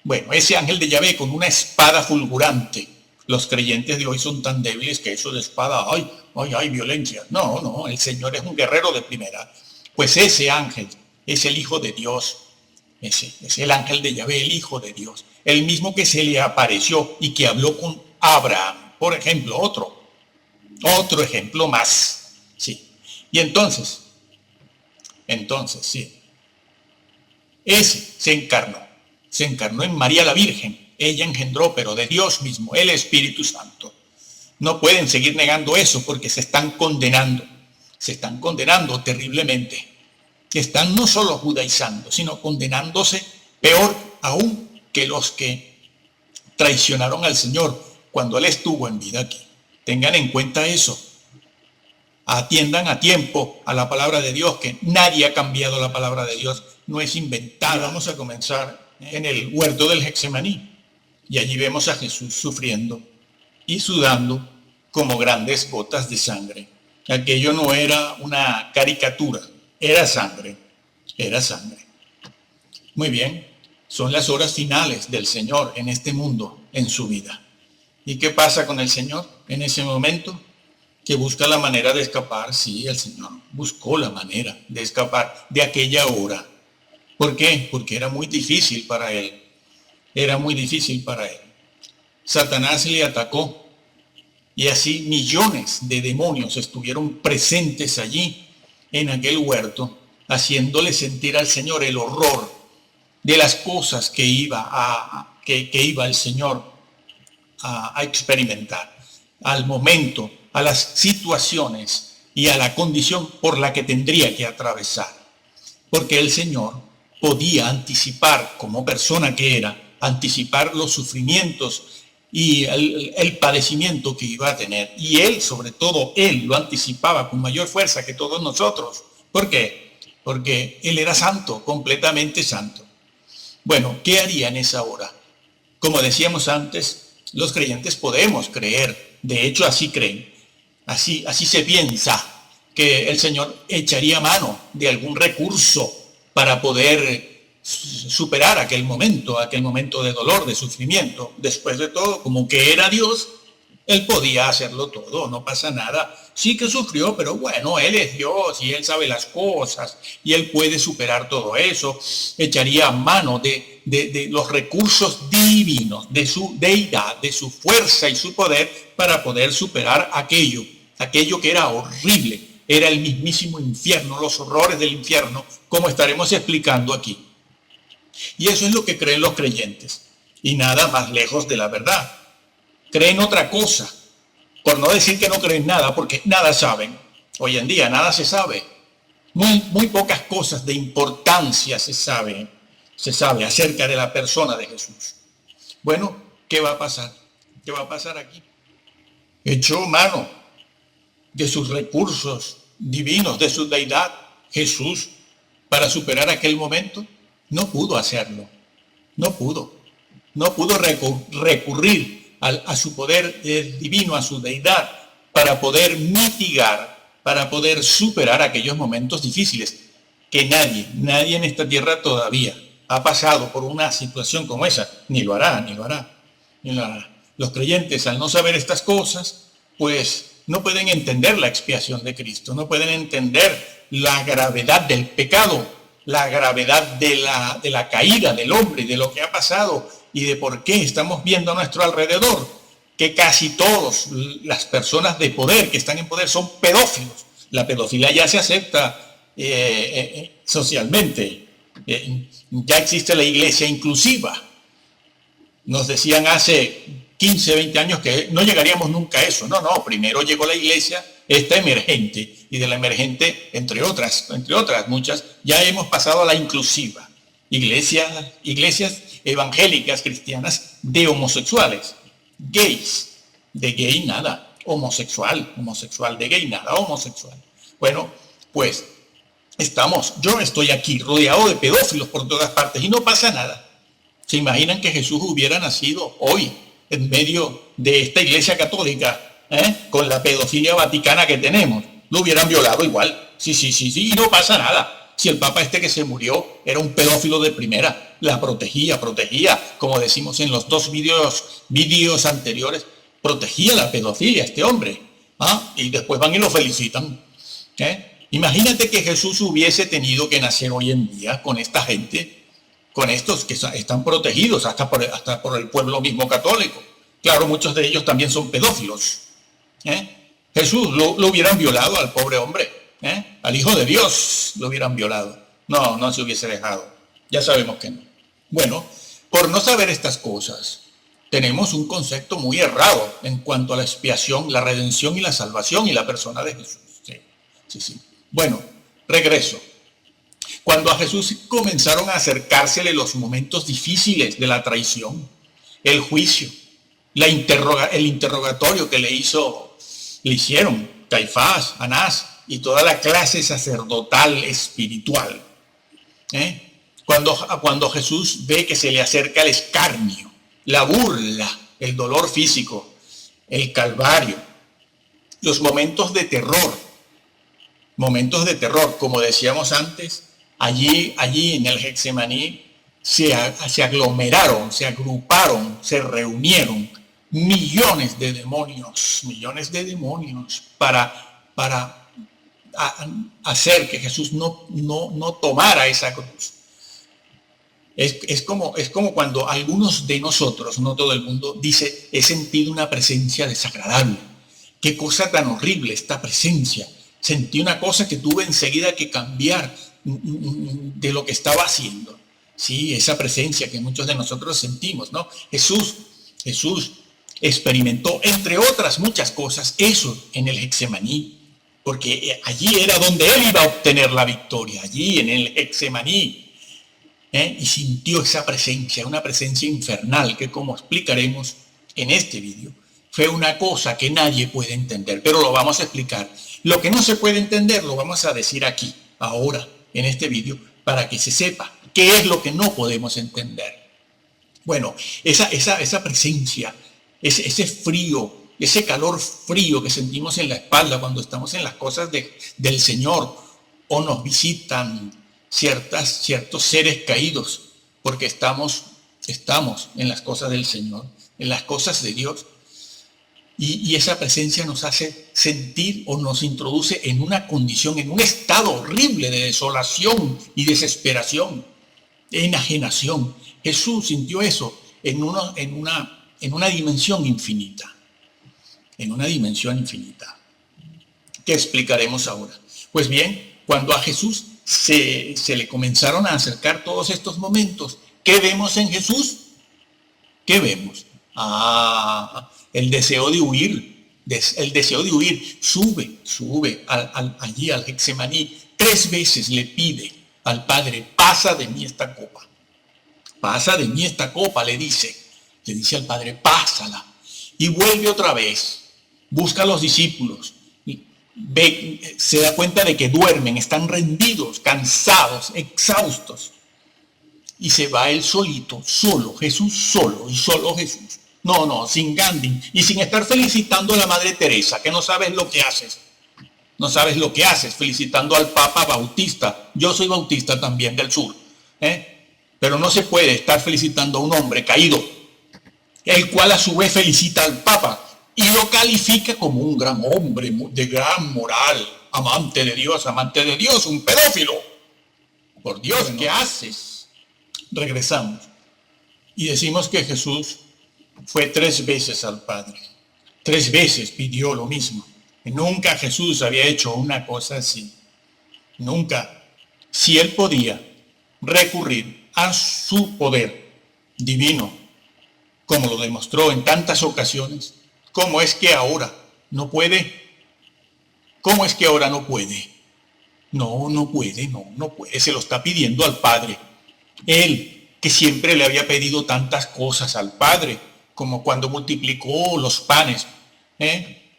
Bueno, ese ángel de Yahvé con una espada fulgurante. Los creyentes de hoy son tan débiles que eso de espada, hay violencia. No, el Señor es un guerrero de primera. Pues ese ángel es el Hijo de Dios. Ese es el ángel de Yahvé, el Hijo de Dios. El mismo que se le apareció y que habló con Abraham. Por ejemplo, otro ejemplo más. Sí. Y entonces, sí. Ese se encarnó en María la Virgen. Ella engendró, pero de Dios mismo, el Espíritu Santo. No pueden seguir negando eso porque se están condenando terriblemente. Están no solo judaizando, sino condenándose peor aún que los que traicionaron al Señor cuando Él estuvo en vida aquí. Tengan en cuenta eso. Atiendan a tiempo a la palabra de Dios, que nadie ha cambiado la palabra de Dios, no es inventada. Vamos a comenzar en el huerto del Getsemaní. Y allí vemos a Jesús sufriendo y sudando como grandes gotas de sangre. Aquello no era una caricatura, era sangre. Muy bien, son las horas finales del Señor en este mundo, en su vida. ¿Y qué pasa con el Señor en ese momento? Que busca la manera de escapar. Sí, el Señor buscó la manera de escapar de aquella hora. ¿Por qué? Porque era muy difícil para Él. Satanás le atacó y así millones de demonios estuvieron presentes allí en aquel huerto, haciéndole sentir al Señor el horror de las cosas que iba el Señor a experimentar, al momento, a las situaciones y a la condición por la que tendría que atravesar. Porque el Señor podía anticipar, como persona que era, anticipar los sufrimientos y el padecimiento que iba a tener. Y Él, sobre todo, Él lo anticipaba con mayor fuerza que todos nosotros. ¿Por qué? Porque Él era santo, completamente santo. Bueno, ¿qué haría en esa hora? Como decíamos antes, los creyentes podemos creer, de hecho así creen, así se piensa que el Señor echaría mano de algún recurso para poder superar aquel momento de dolor, de sufrimiento. Después de todo, como que era Dios, Él podía hacerlo todo, no pasa nada. Sí que sufrió, pero bueno, Él es Dios y Él sabe las cosas y Él puede superar todo eso. Echaría mano de los recursos divinos, de su deidad, de su fuerza y su poder para poder superar aquello que era horrible. Era el mismísimo infierno, los horrores del infierno, como estaremos explicando aquí. Y eso es lo que creen los creyentes. Y nada más lejos de la verdad. Creen otra cosa. Por no decir que no creen nada, porque nada saben. Hoy en día nada se sabe. Muy pocas cosas de importancia se sabe acerca de la persona de Jesús. Bueno, ¿qué va a pasar? ¿Qué va a pasar aquí? Echó mano de sus recursos divinos, de su deidad, Jesús, para superar aquel momento. No pudo hacerlo, no pudo recurrir a su poder divino, a su deidad, para poder mitigar, para poder superar aquellos momentos difíciles, que nadie en esta tierra todavía ha pasado por una situación como esa, ni lo hará. Los creyentes, al no saber estas cosas, pues no pueden entender la expiación de Cristo, no pueden entender la gravedad del pecado, la gravedad de la caída del hombre, de lo que ha pasado y de por qué estamos viendo a nuestro alrededor que casi todas las personas de poder, que están en poder, son pedófilos. La pedofilia ya se acepta socialmente. Ya existe la iglesia inclusiva. Nos decían hace 15, 20 años que no llegaríamos nunca a eso. No, primero llegó la iglesia, esta emergente, y de la emergente, entre otras muchas, ya hemos pasado a la inclusiva. Iglesias evangélicas cristianas de homosexuales, gays, de gay nada, homosexual de gay nada, homosexual. Bueno, pues yo estoy aquí rodeado de pedófilos por todas partes y no pasa nada. ¿Se imaginan que Jesús hubiera nacido hoy en medio de esta iglesia católica, con la pedofilia vaticana que tenemos? Lo hubieran violado igual. Sí, y no pasa nada. Si el papa que se murió era un pedófilo de primera, la protegía, como decimos en los dos vídeos anteriores, protegía la pedofilia este hombre. Y después van y lo felicitan. Imagínate que Jesús hubiese tenido que nacer hoy en día con esta gente, con estos que están protegidos hasta por el pueblo mismo católico. Claro, muchos de ellos también son pedófilos. Jesús lo hubieran violado al pobre hombre, al Hijo de Dios lo hubieran violado. No se hubiese dejado. Ya sabemos que no. Bueno, por no saber estas cosas, tenemos un concepto muy errado en cuanto a la expiación, la redención y la salvación y la persona de Jesús. Sí. Bueno, regreso. Cuando a Jesús comenzaron a acercársele los momentos difíciles de la traición, el juicio, el interrogatorio que le hicieron Caifás, Anás y toda la clase sacerdotal espiritual, cuando Jesús ve que se le acerca el escarnio, la burla, el dolor físico, el calvario, los momentos de terror, como decíamos antes, allí en el Getsemaní se aglomeraron, se agruparon, se reunieron millones de demonios para hacer que Jesús no tomara esa cruz. Es como cuando algunos de nosotros, no todo el mundo, dice: he sentido una presencia desagradable. Qué cosa tan horrible esta presencia. Sentí una cosa que tuve enseguida que cambiar de lo que estaba haciendo. Sí, esa presencia que muchos de nosotros sentimos, ¿no? Jesús experimentó, entre otras muchas cosas, eso en el Getsemaní, porque allí era donde él iba a obtener la victoria, allí en el Getsemaní, y sintió esa presencia, una presencia infernal que, como explicaremos en este vídeo, fue una cosa que nadie puede entender, pero lo vamos a explicar. Lo que no se puede entender lo vamos a decir aquí, ahora, en este vídeo, para que se sepa qué es lo que no podemos entender. Bueno, esa presencia, ese frío, ese calor frío que sentimos en la espalda cuando estamos en las cosas del Señor, o nos visitan ciertos seres caídos, porque estamos en las cosas del Señor, en las cosas de Dios. Y esa presencia nos hace sentir o nos introduce en una condición, en un estado horrible de desolación y desesperación, de enajenación. Jesús sintió eso en una dimensión infinita. En una dimensión infinita. ¿Qué explicaremos ahora? Pues bien, cuando a Jesús se le comenzaron a acercar todos estos momentos, ¿qué vemos en Jesús? ¿Qué vemos? El deseo de huir, sube allí al Getsemaní, 3 veces le pide al Padre, pasa de mí esta copa. Pasa de mí esta copa, le dice al Padre, pásala. Y vuelve otra vez, busca a los discípulos, se da cuenta de que duermen, están rendidos, cansados, exhaustos. Y se va él solito, solo y solo Jesús. No, sin Gandhi y sin estar felicitando a la Madre Teresa, que no sabes lo que haces. No sabes lo que haces felicitando al Papa Bautista. Yo soy bautista también del sur. Pero no se puede estar felicitando a un hombre caído, el cual a su vez felicita al Papa y lo califica como un gran hombre de gran moral, amante de Dios, un pedófilo. Por Dios, ¿qué haces? Regresamos y decimos que Jesús fue 3 veces al Padre. 3 veces pidió lo mismo. Nunca Jesús había hecho una cosa así. Nunca. Si él podía recurrir a su poder divino, como lo demostró en tantas ocasiones, ¿cómo es que ahora no puede? ¿Cómo es que ahora no puede? No puede. Se lo está pidiendo al Padre. Él, que siempre le había pedido tantas cosas al Padre, como cuando multiplicó los panes,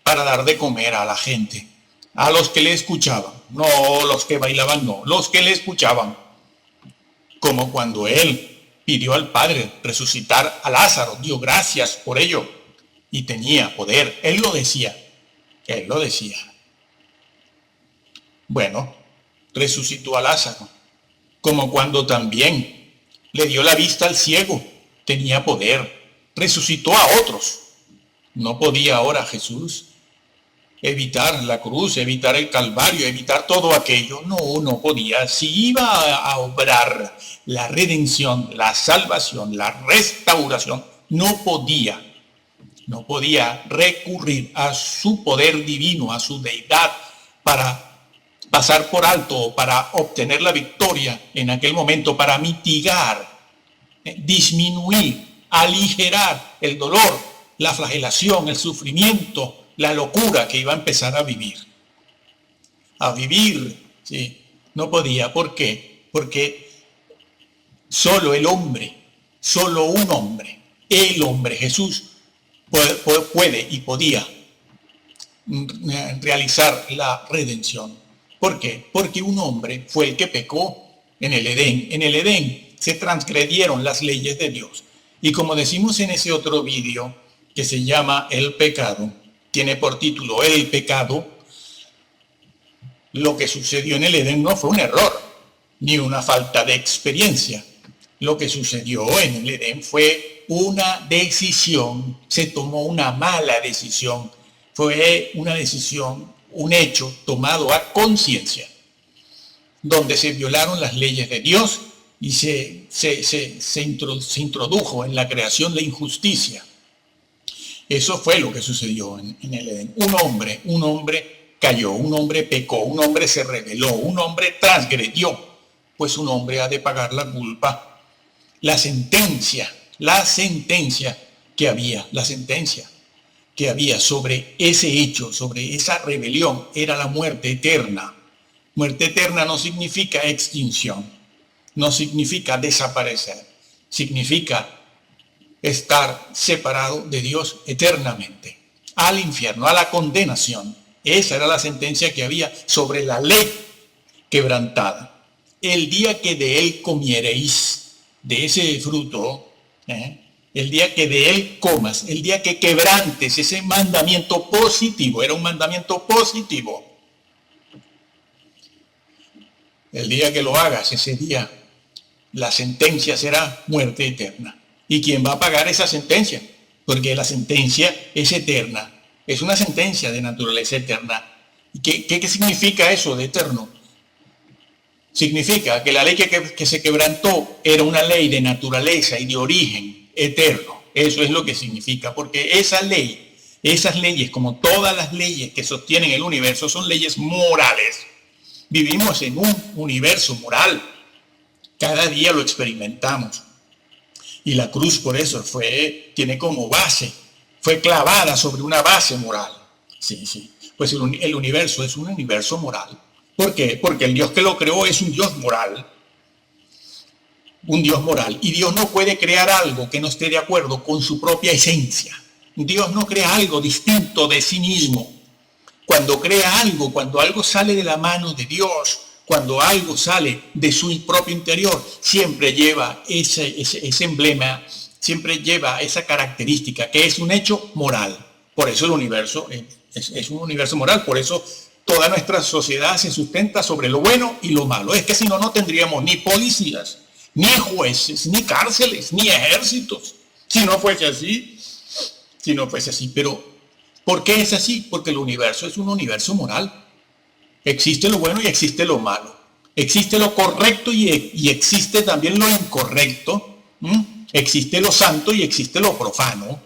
para dar de comer a la gente, a los que le escuchaban, no los que bailaban, no, los que le escuchaban, como cuando él pidió al Padre resucitar a Lázaro, dio gracias por ello y tenía poder, él lo decía. Bueno, resucitó a Lázaro, como cuando también le dio la vista al ciego, tenía poder, resucitó a otros. ¿No podía ahora Jesús evitar la cruz, evitar el Calvario, evitar todo aquello? No podía. Si iba a obrar la redención, la salvación, la restauración, no podía recurrir a su poder divino, a su deidad, para pasar por alto, para obtener la victoria en aquel momento, para mitigar, disminuir, aligerar el dolor, la flagelación, el sufrimiento, la locura que iba a empezar a vivir. Sí, no podía. ¿Por qué? Porque solo un hombre, el hombre Jesús, puede y podía realizar la redención. ¿Por qué? Porque un hombre fue el que pecó en el Edén. En el Edén se transgredieron las leyes de Dios. Y como decimos en ese otro vídeo que se llama El Pecado, tiene por título El Pecado, lo que sucedió en el Edén no fue un error, ni una falta de experiencia. Lo que sucedió en el Edén fue una decisión, se tomó una mala decisión, fue una decisión, un hecho tomado a conciencia, donde se violaron las leyes de Dios y se introdujo en la creación la injusticia. Eso fue lo que sucedió en el Edén. Un hombre cayó, un hombre pecó, un hombre se rebeló, un hombre transgredió, pues un hombre ha de pagar la culpa. La sentencia que había sobre ese hecho, sobre esa rebelión, era la muerte eterna. Muerte eterna no significa extinción, no significa desaparecer, significa estar separado de Dios eternamente, al infierno, a la condenación. Esa era la sentencia que había sobre la ley quebrantada. El día que de él comiereis, de ese fruto, el día que de él comas, el día que quebrantes ese mandamiento positivo, era un mandamiento positivo. El día que lo hagas, ese día, la sentencia será muerte eterna. ¿Y quién va a pagar esa sentencia? Porque la sentencia es eterna. Es una sentencia de naturaleza eterna. ¿Y qué significa eso de eterno? Significa que la ley que se quebrantó era una ley de naturaleza y de origen eterno. Eso es lo que significa. Porque esas leyes, como todas las leyes que sostienen el universo, son leyes morales. Vivimos en un universo moral. Cada día lo experimentamos. Y la cruz por eso tiene como base, fue clavada sobre una base moral. Sí. Pues el universo es un universo moral. ¿Por qué? Porque el Dios que lo creó es un Dios moral. Un Dios moral. Y Dios no puede crear algo que no esté de acuerdo con su propia esencia. Dios no crea algo distinto de sí mismo. Cuando crea algo, cuando algo sale de la mano de Dios, cuando algo sale de su propio interior, siempre lleva ese emblema, siempre lleva esa característica, que es un hecho moral. Por eso el universo es un universo moral, por eso toda nuestra sociedad se sustenta sobre lo bueno y lo malo. Es que si no, no tendríamos ni policías, ni jueces, ni cárceles, ni ejércitos. Si no fuese así. Pero, ¿por qué es así? Porque el universo es un universo moral. Existe lo bueno y existe lo malo. Existe lo correcto y existe también lo incorrecto. Existe lo santo y existe lo profano.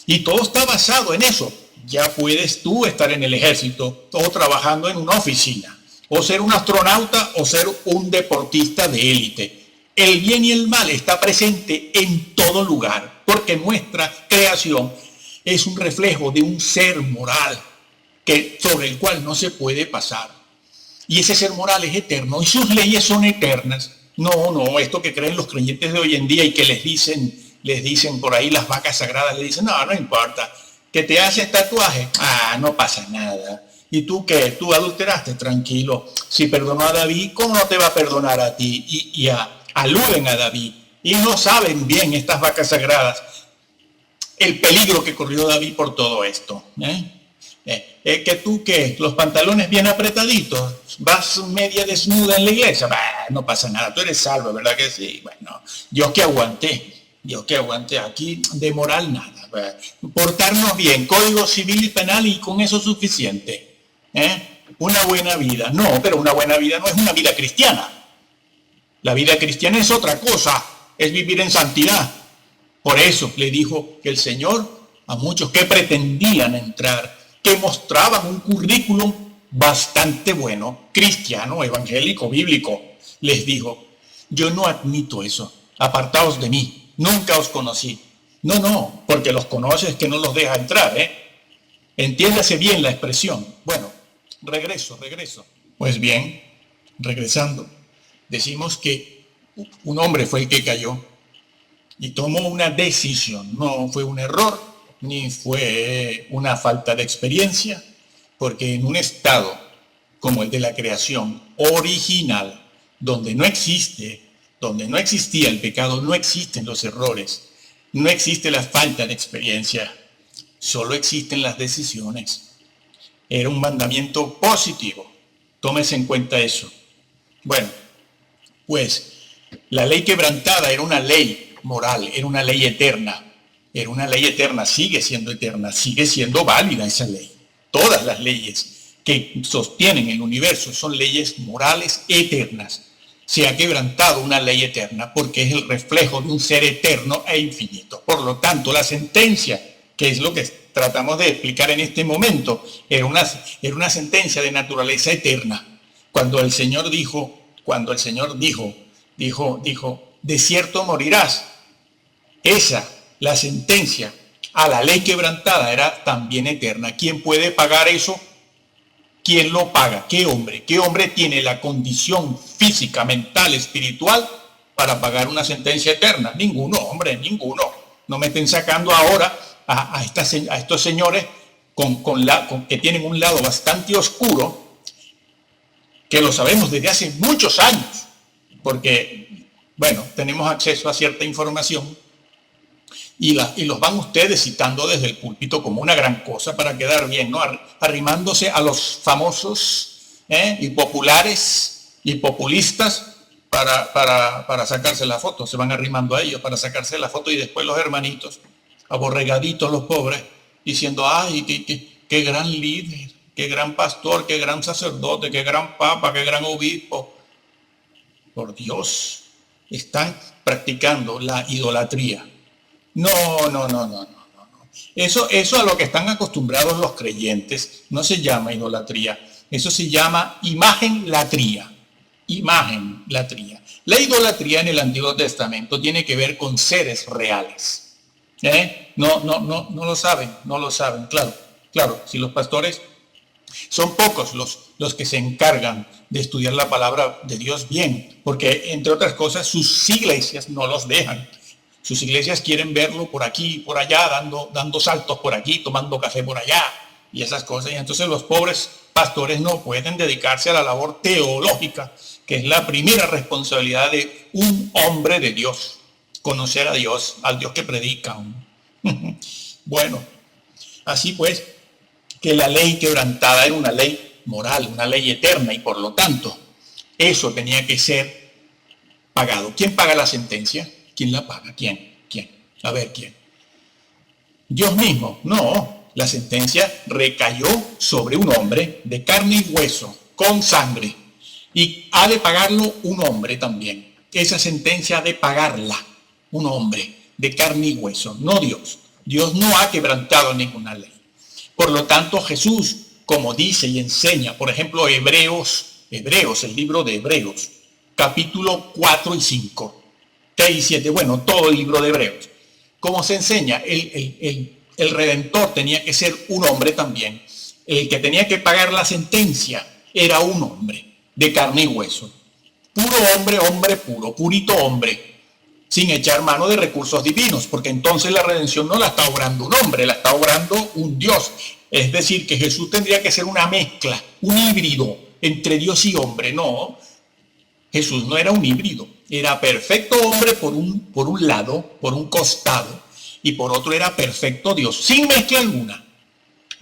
Y todo está basado en eso. Ya puedes tú estar en el ejército o trabajando en una oficina, o ser un astronauta o ser un deportista de élite. El bien y el mal está presente en todo lugar, porque nuestra creación es un reflejo de un ser moral sobre el cual no se puede pasar. Y ese ser moral es eterno y sus leyes son eternas. No, esto que creen los creyentes de hoy en día y que les dicen por ahí las vacas sagradas, le dicen, no importa, que te haces tatuaje, no pasa nada. ¿Y tú qué? ¿Tú adulteraste? Tranquilo. Si perdonó a David, ¿cómo no te va a perdonar a ti? Y aluden a David. Y no saben bien estas vacas sagradas el peligro que corrió David por todo esto. Que tú, ¿qué? Los pantalones bien apretaditos, vas media desnuda en la iglesia, no pasa nada, tú eres salvo, ¿verdad que sí? Bueno, Dios que aguante, aquí de moral nada. Portarnos bien, código civil y penal y con eso es suficiente. Una buena vida, no, pero una buena vida no es una vida cristiana. La vida cristiana es otra cosa, es vivir en santidad. Por eso le dijo que el Señor a muchos que pretendían entrar, que mostraban un currículum bastante bueno, cristiano, evangélico, bíblico, les dijo, yo no admito eso, apartaos de mí, nunca os conocí. No, porque los conoces que no los deja entrar, Entiéndase bien la expresión. Bueno, regreso. Pues bien, regresando, decimos que un hombre fue el que cayó y tomó una decisión, no fue un error, ni fue una falta de experiencia, porque en un estado como el de la creación original, donde no existía el pecado, no existen los errores, no existe la falta de experiencia, solo existen las decisiones. Era un mandamiento positivo, tómese en cuenta eso. Bueno, pues la ley quebrantada era una ley moral, era una ley eterna. Era una ley eterna, sigue siendo eterna, sigue siendo válida esa ley. Todas las leyes que sostienen el universo son leyes morales eternas. Se ha quebrantado una ley eterna porque es el reflejo de un ser eterno e infinito. Por lo tanto, la sentencia, que es lo que tratamos de explicar en este momento, era una sentencia de naturaleza eterna. Cuando el Señor dijo, de cierto morirás. La sentencia a la ley quebrantada era también eterna. ¿Quién puede pagar eso? ¿Quién lo paga? ¿Qué hombre? ¿Qué hombre tiene la condición física, mental, espiritual para pagar una sentencia eterna? Ninguno, hombre, ninguno. No me estén sacando ahora a estos señores que tienen un lado bastante oscuro, que lo sabemos desde hace muchos años, porque, bueno, tenemos acceso a cierta información y los van ustedes citando desde el púlpito como una gran cosa para quedar bien, ¿no? Arrimándose a los famosos y populares y populistas para sacarse la foto. Se van arrimando a ellos para sacarse la foto y después los hermanitos, aborregaditos los pobres, diciendo, ay, qué gran líder, qué gran pastor, qué gran sacerdote, qué gran papa, qué gran obispo. Por Dios, están practicando la idolatría. No. Eso a lo que están acostumbrados los creyentes no se llama idolatría. Eso se llama imagen-latría. Imagen-latría. La idolatría en el Antiguo Testamento tiene que ver con seres reales. No lo saben. Claro, si los pastores Son pocos los que se encargan de estudiar la palabra de Dios bien, porque entre otras cosas sus iglesias no los dejan. Sus iglesias quieren verlo por aquí y por allá, dando saltos por aquí, tomando café por allá y esas cosas. Y entonces los pobres pastores no pueden dedicarse a la labor teológica, que es la primera responsabilidad de un hombre de Dios. Conocer a Dios, al Dios que predica. Bueno, así pues, que la ley quebrantada era una ley moral, una ley eterna, y por lo tanto, eso tenía que ser pagado. ¿Quién paga la sentencia? ¿Quién la paga? ¿Quién? A ver, ¿quién? Dios mismo. No, la sentencia recayó sobre un hombre de carne y hueso, con sangre, y ha de pagarlo un hombre también. Esa sentencia ha de pagarla un hombre de carne y hueso, no Dios. Dios no ha quebrantado ninguna ley. Por lo tanto, Jesús, como dice y enseña, por ejemplo, Hebreos, el libro de Hebreos, capítulo 4 y 5, 6 y 7, bueno, todo el libro de Hebreos. Como se enseña, el Redentor tenía que ser un hombre también. El que tenía que pagar la sentencia era un hombre de carne y hueso. Puro hombre, hombre puro, purito hombre, sin echar mano de recursos divinos, porque entonces la redención no la está obrando un hombre, la está obrando un Dios. Es decir, que Jesús tendría que ser una mezcla, un híbrido entre Dios y hombre. No, Jesús no era un híbrido, era perfecto hombre por un lado, por un costado, y por otro era perfecto Dios, sin mezcla alguna.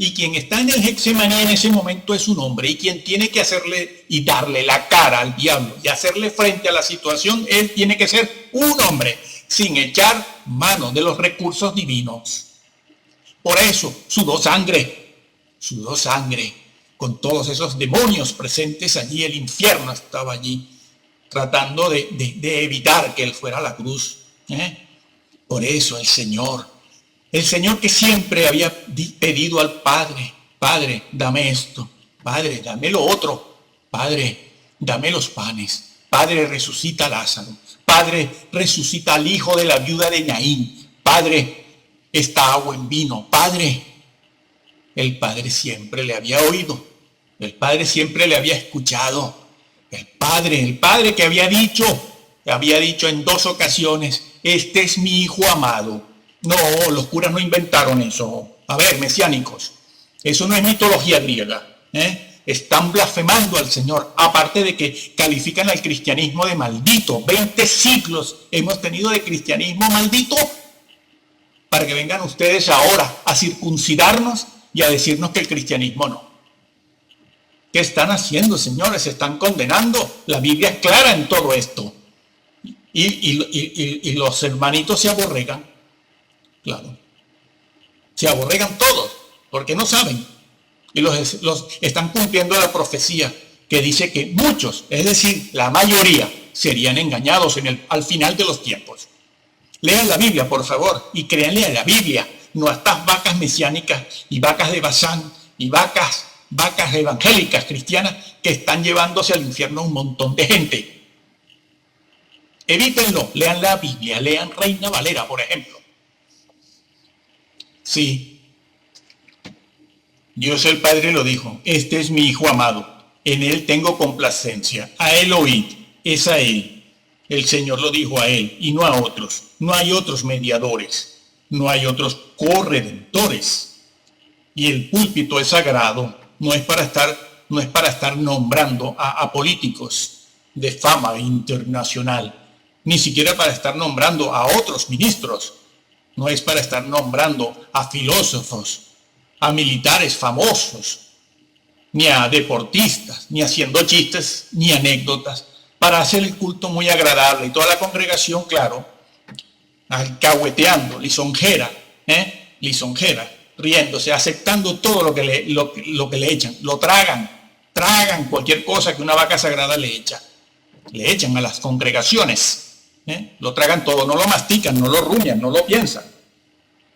Y quien está en el Getsemaní en ese momento es un hombre, y quien tiene que hacerle y darle la cara al diablo y hacerle frente a la situación, él tiene que ser un hombre, sin echar mano de los recursos divinos. Por eso sudó sangre, con todos esos demonios presentes allí. El infierno estaba allí, tratando de evitar que él fuera a la cruz. Por eso el Señor que siempre había pedido al Padre, Padre, dame esto, Padre, dame lo otro, Padre, dame los panes, Padre, resucita a Lázaro, Padre, resucita al hijo de la viuda de Naín, Padre, esta agua en vino, Padre. El Padre siempre le había oído, el Padre siempre le había escuchado, el Padre que había dicho en 2 ocasiones, este es mi hijo amado. No, los curas no inventaron eso. A ver, mesiánicos, eso no es mitología griega. Están blasfemando al Señor, aparte de que califican al cristianismo de maldito. 20 siglos hemos tenido de cristianismo maldito, para que vengan ustedes ahora a circuncidarnos y a decirnos que el cristianismo no. ¿Qué están haciendo, señores? Se están condenando. La Biblia es clara en todo esto. Y los hermanitos se aborregan. Claro. Se aborregan todos, porque no saben. Y los están cumpliendo la profecía que dice que muchos, es decir, la mayoría, serían engañados al final de los tiempos. Lean la Biblia, por favor, y créanle a la Biblia, no a estas vacas mesiánicas y vacas de Bazán y vacas evangélicas cristianas que están llevándose al infierno a un montón de gente. Evítenlo, lean la Biblia, lean Reina Valera, por ejemplo. Sí, Dios el Padre lo dijo, este es mi Hijo amado, en él tengo complacencia, a él oíd, es a él. El Señor lo dijo a él y no a otros. No hay otros mediadores, no hay otros corredentores. Y el púlpito es sagrado, no es para estar nombrando a políticos de fama internacional, ni siquiera para estar nombrando a otros ministros, no es para estar nombrando a filósofos, a militares famosos, ni a deportistas, ni haciendo chistes, ni anécdotas, para hacer el culto muy agradable. Y toda la congregación, claro, alcahueteando, lisonjera, riéndose, aceptando todo lo que le echan. Lo tragan cualquier cosa que una vaca sagrada le echan a las congregaciones. Lo tragan todo, no lo mastican, no lo rumian, no lo piensan,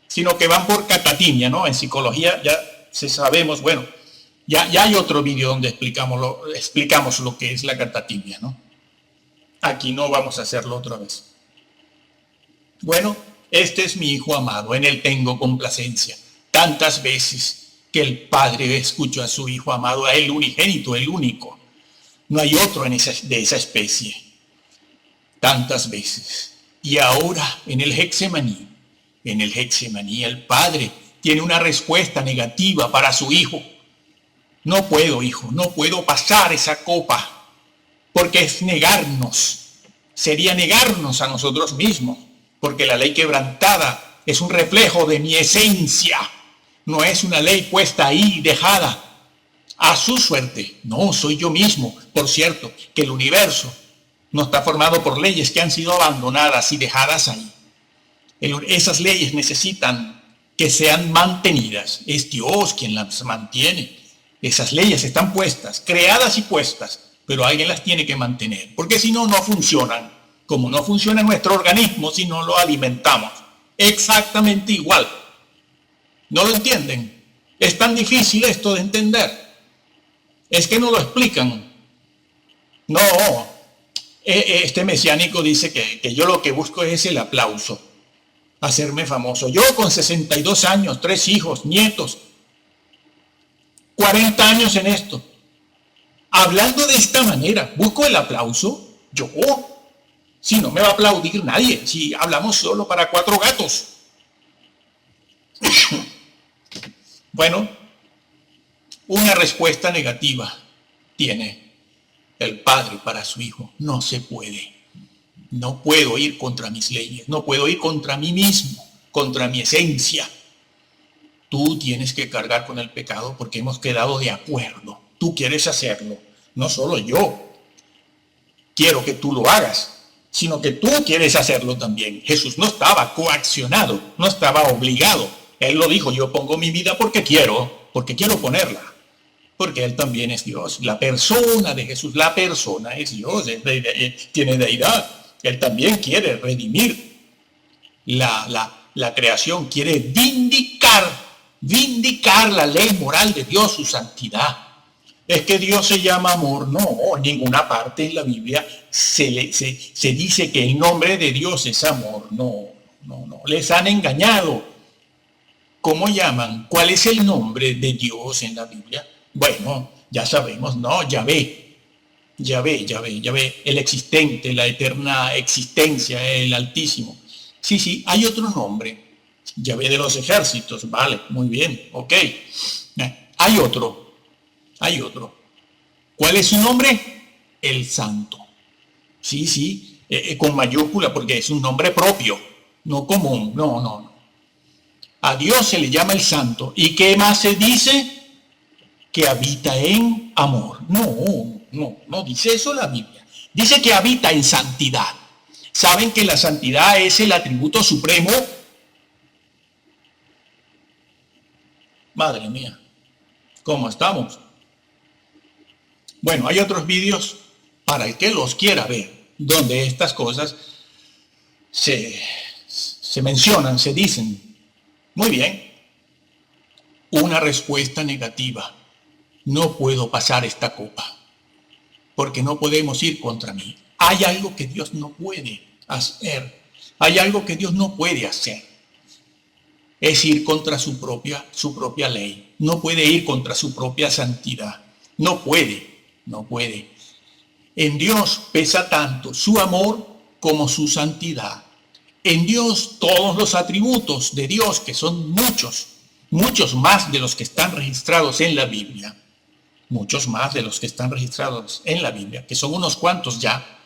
sino que van por catatimia, ¿no? En psicología ya sabemos, bueno, ya hay otro vídeo donde explicamos lo que es la catatimia, ¿no? Aquí no vamos a hacerlo otra vez. Bueno, este es mi Hijo amado, en él tengo complacencia. Tantas veces que el Padre escuchó a su Hijo amado, a el unigénito, el único. No hay otro de esa especie. Tantas veces. Y ahora en el Getsemaní, el Padre tiene una respuesta negativa para su Hijo. No puedo, hijo, no puedo pasar esa copa, porque es negarnos. Sería negarnos a nosotros mismos, porque la ley quebrantada es un reflejo de mi esencia. No es una ley puesta ahí, dejada a su suerte. No, soy yo mismo. Por cierto, que el universo no está formado por leyes que han sido abandonadas y dejadas ahí. Esas leyes necesitan que sean mantenidas. Es Dios quien las mantiene. Esas leyes están puestas, creadas y puestas, pero alguien las tiene que mantener, porque si no, no funcionan. Como no funciona nuestro organismo si no lo alimentamos. Exactamente igual. ¿No lo entienden? Es tan difícil esto de entender. Es que no lo explican. No, este mesiánico dice que yo lo que busco es el aplauso, hacerme famoso. Yo con 62 años, 3 hijos, nietos, 40 años en esto, hablando de esta manera, busco el aplauso. Yo, si no me va a aplaudir nadie, si hablamos solo para 4 gatos. Bueno, una respuesta negativa tiene el Padre para su Hijo. No se puede. No puedo ir contra mis leyes, no puedo ir contra mí mismo, contra mi esencia. Tú tienes que cargar con el pecado porque hemos quedado de acuerdo. Tú quieres hacerlo, no solo yo quiero que tú lo hagas, sino que tú quieres hacerlo también. Jesús no estaba coaccionado, no estaba obligado. Él lo dijo, yo pongo mi vida porque quiero ponerla. Porque Él también es Dios. La persona de Jesús, la persona es Dios, tiene deidad. Él también quiere redimir la creación, quiere vindicar la ley moral de Dios, su santidad. Es que Dios se llama amor. No, en ninguna parte en la Biblia se dice que el nombre de Dios es amor. No. Les han engañado. ¿Cómo llaman? ¿Cuál es el nombre de Dios en la Biblia? Bueno, ya sabemos, no, Yahvé, el existente, la eterna existencia, el Altísimo. Sí, hay otro nombre, Yahvé de los ejércitos, vale, muy bien, ok. Hay otro. ¿Cuál es su nombre? El Santo. Sí, con mayúscula, porque es un nombre propio, no común, no. A Dios se le llama el Santo. ¿Y qué más se dice? Que habita en amor. No dice eso la Biblia. Dice que habita en santidad. ¿Saben que la santidad es el atributo supremo? Madre mía, ¿cómo estamos? Bueno, hay otros vídeos para el que los quiera ver, donde estas cosas se mencionan, se dicen. Muy bien. Una respuesta negativa. No puedo pasar esta copa, porque no podemos ir contra mí. Hay algo que Dios no puede hacer. Hay algo que Dios no puede hacer. Es ir contra su propia ley. No puede ir contra su propia santidad. No puede. En Dios pesa tanto su amor como su santidad. En Dios todos los atributos de Dios, que son muchos más de los que están registrados en la Biblia, que son unos cuantos ya,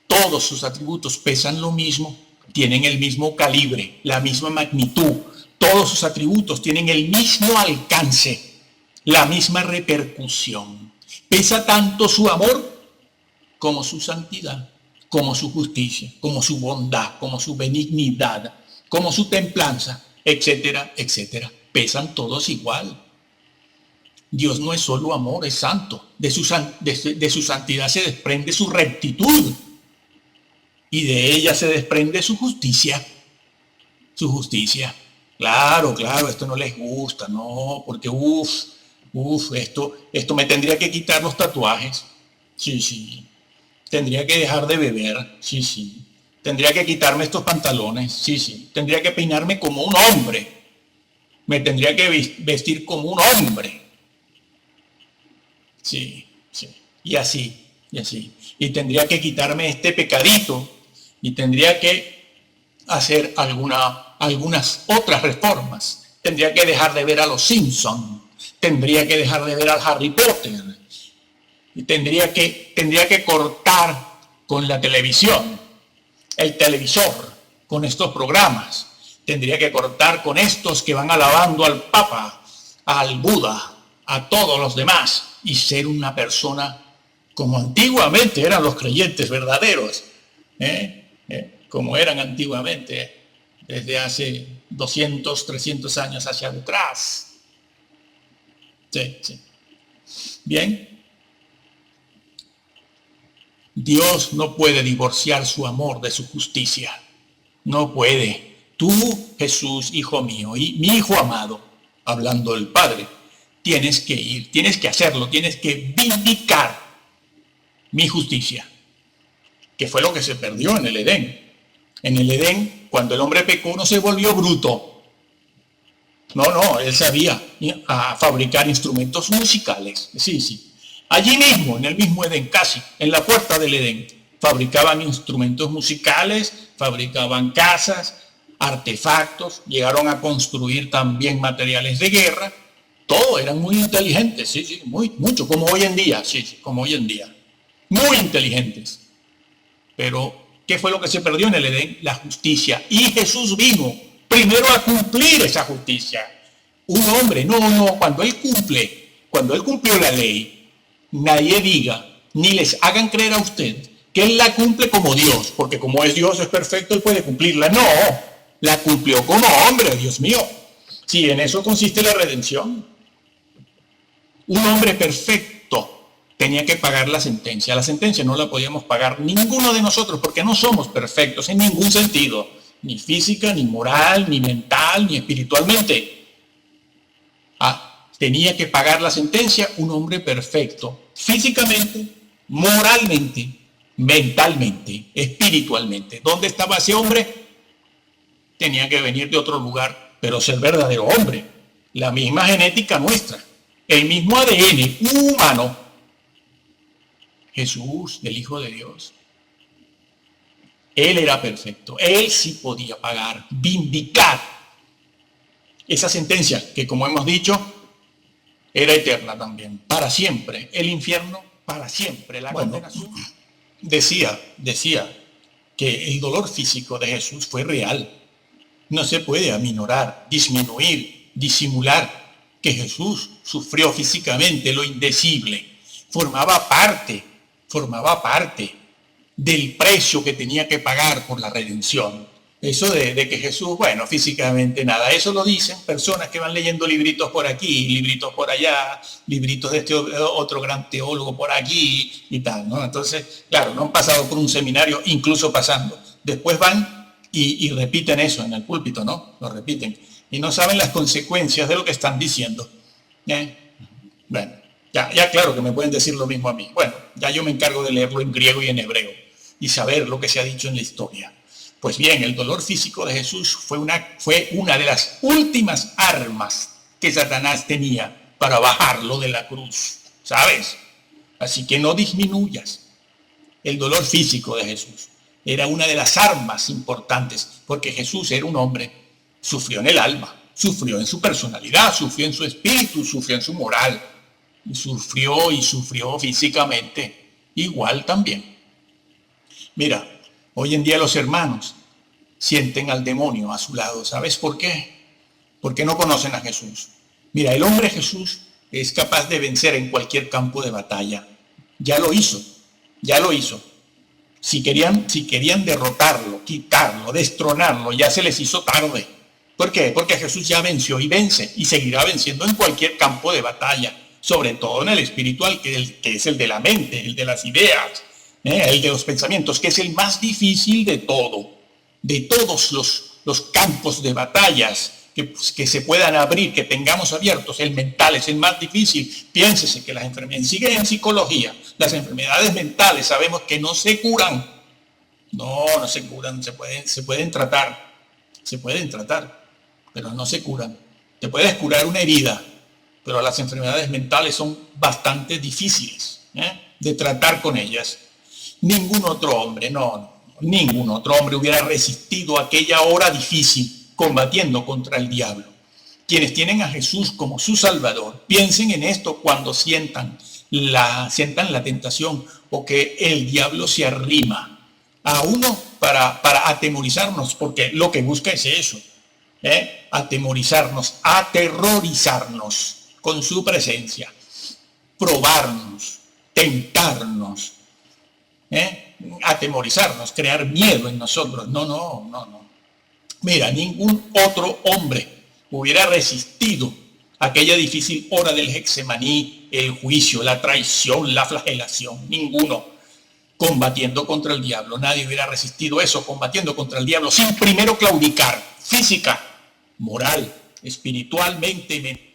todos sus atributos pesan lo mismo, tienen el mismo calibre, la misma magnitud, todos sus atributos tienen el mismo alcance, la misma repercusión. Pesa tanto su amor como su santidad, como su justicia, como su bondad, como su benignidad, como su templanza, etcétera, etcétera. Pesan todos igual. Dios no es solo amor, es santo. De su santidad se desprende su rectitud y de ella se desprende su justicia. Claro, esto no les gusta, no, porque esto me tendría que quitar los tatuajes. Sí. Tendría que dejar de beber, sí. Tendría que quitarme estos pantalones, sí. Tendría que peinarme como un hombre. me tendría que vestir como un hombre. Sí, sí. Y así, y así. Y tendría que quitarme este pecadito y tendría que hacer algunas otras reformas. Tendría que dejar de ver a los Simpson, tendría que dejar de ver al Harry Potter, y tendría que cortar con la televisión, el televisor, con estos programas. Tendría que cortar con estos que van alabando al Papa, al Buda, a todos los demás, y ser una persona como antiguamente eran los creyentes verdaderos, como eran antiguamente, desde hace 200, 300 años hacia atrás. Sí, sí. Bien. Dios no puede divorciar su amor de su justicia. No puede. Tú, Jesús, hijo mío, y mi hijo amado, hablando del Padre, tienes que ir, tienes que hacerlo, tienes que vindicar mi justicia, que fue lo que se perdió en el Edén. En el Edén, cuando el hombre pecó, no se volvió bruto. No, él sabía fabricar instrumentos musicales. Sí, sí. Allí mismo, en el mismo Edén, casi, en la puerta del Edén, fabricaban instrumentos musicales, fabricaban casas, artefactos, llegaron a construir también materiales de guerra. Todos eran muy inteligentes, sí, sí, mucho, como hoy en día, sí, sí, como hoy en día. Muy inteligentes. Pero, ¿qué fue lo que se perdió en el Edén? La justicia. Y Jesús vino primero a cumplir esa justicia. Un hombre, cuando él cumplió la ley, nadie diga, ni les hagan creer a usted que él la cumple como Dios, porque como es Dios, es perfecto, él puede cumplirla. No, la cumplió como hombre, Dios mío. Sí, en eso consiste la redención. Un hombre perfecto tenía que pagar la sentencia. La sentencia no la podíamos pagar ninguno de nosotros, porque no somos perfectos en ningún sentido, ni física, ni moral, ni mental, ni espiritualmente. Tenía que pagar la sentencia un hombre perfecto, físicamente, moralmente, mentalmente, espiritualmente. ¿Dónde estaba ese hombre? Tenía que venir de otro lugar, pero ser verdadero hombre. La misma genética nuestra, el mismo ADN humano. Jesús, el Hijo de Dios. Él era perfecto, él sí podía pagar, vindicar esa sentencia que, como hemos dicho, era eterna también, para siempre. El infierno, para siempre. La condenación. Decía que el dolor físico de Jesús fue real. No se puede aminorar, disminuir, disimular que Jesús sufrió físicamente lo indecible. Formaba parte del precio que tenía que pagar por la redención. Eso de que Jesús, bueno, físicamente nada, eso lo dicen personas que van leyendo libritos por aquí, libritos por allá, libritos de este otro gran teólogo por aquí y tal, ¿no? Entonces, claro, no han pasado por un seminario, incluso pasando. Después van y repiten eso en el púlpito, ¿no? Lo repiten. Y no saben las consecuencias de lo que están diciendo. Bueno, ya claro que me pueden decir lo mismo a mí. Bueno, ya yo me encargo de leerlo en griego y en hebreo y saber lo que se ha dicho en la historia. Pues bien, el dolor físico de Jesús fue una de las últimas armas que Satanás tenía para bajarlo de la cruz, ¿sabes? Así que no disminuyas. El dolor físico de Jesús era una de las armas importantes, porque Jesús era un hombre, sufrió en el alma, sufrió en su personalidad, sufrió en su espíritu, sufrió en su moral, y sufrió físicamente, igual también. Mira, hoy en día los hermanos sienten al demonio a su lado. ¿Sabes por qué? Porque no conocen a Jesús. Mira, el hombre Jesús es capaz de vencer en cualquier campo de batalla. Ya lo hizo. Si querían derrotarlo, quitarlo, destronarlo, ya se les hizo tarde. ¿Por qué? Porque Jesús ya venció y vence y seguirá venciendo en cualquier campo de batalla, sobre todo en el espiritual, que es el de la mente, el de las ideas, el de los pensamientos, que es el más difícil de todo, de todos los campos de batallas que se puedan abrir, que tengamos abiertos. El mental es el más difícil. Piénsese que las enfermedades, sigue en psicología, las enfermedades mentales sabemos que no se curan. No se curan, se pueden tratar, pero no se curan. Te puedes curar una herida, pero las enfermedades mentales son bastante difíciles de tratar con ellas. Ningún otro hombre, ningún otro hombre hubiera resistido aquella hora difícil combatiendo contra el diablo. Quienes tienen a Jesús como su Salvador, piensen en esto cuando sientan la tentación o que el diablo se arrima a uno para atemorizarnos, porque lo que busca es eso, atemorizarnos, aterrorizarnos con su presencia, probarnos, tentarnos, atemorizarnos, crear miedo en nosotros. No. Mira, ningún otro hombre hubiera resistido aquella difícil hora del Getsemaní, el juicio, la traición, la flagelación. Ninguno combatiendo contra el diablo. Nadie hubiera resistido eso, combatiendo contra el diablo, sin primero claudicar, física, moral, espiritualmente.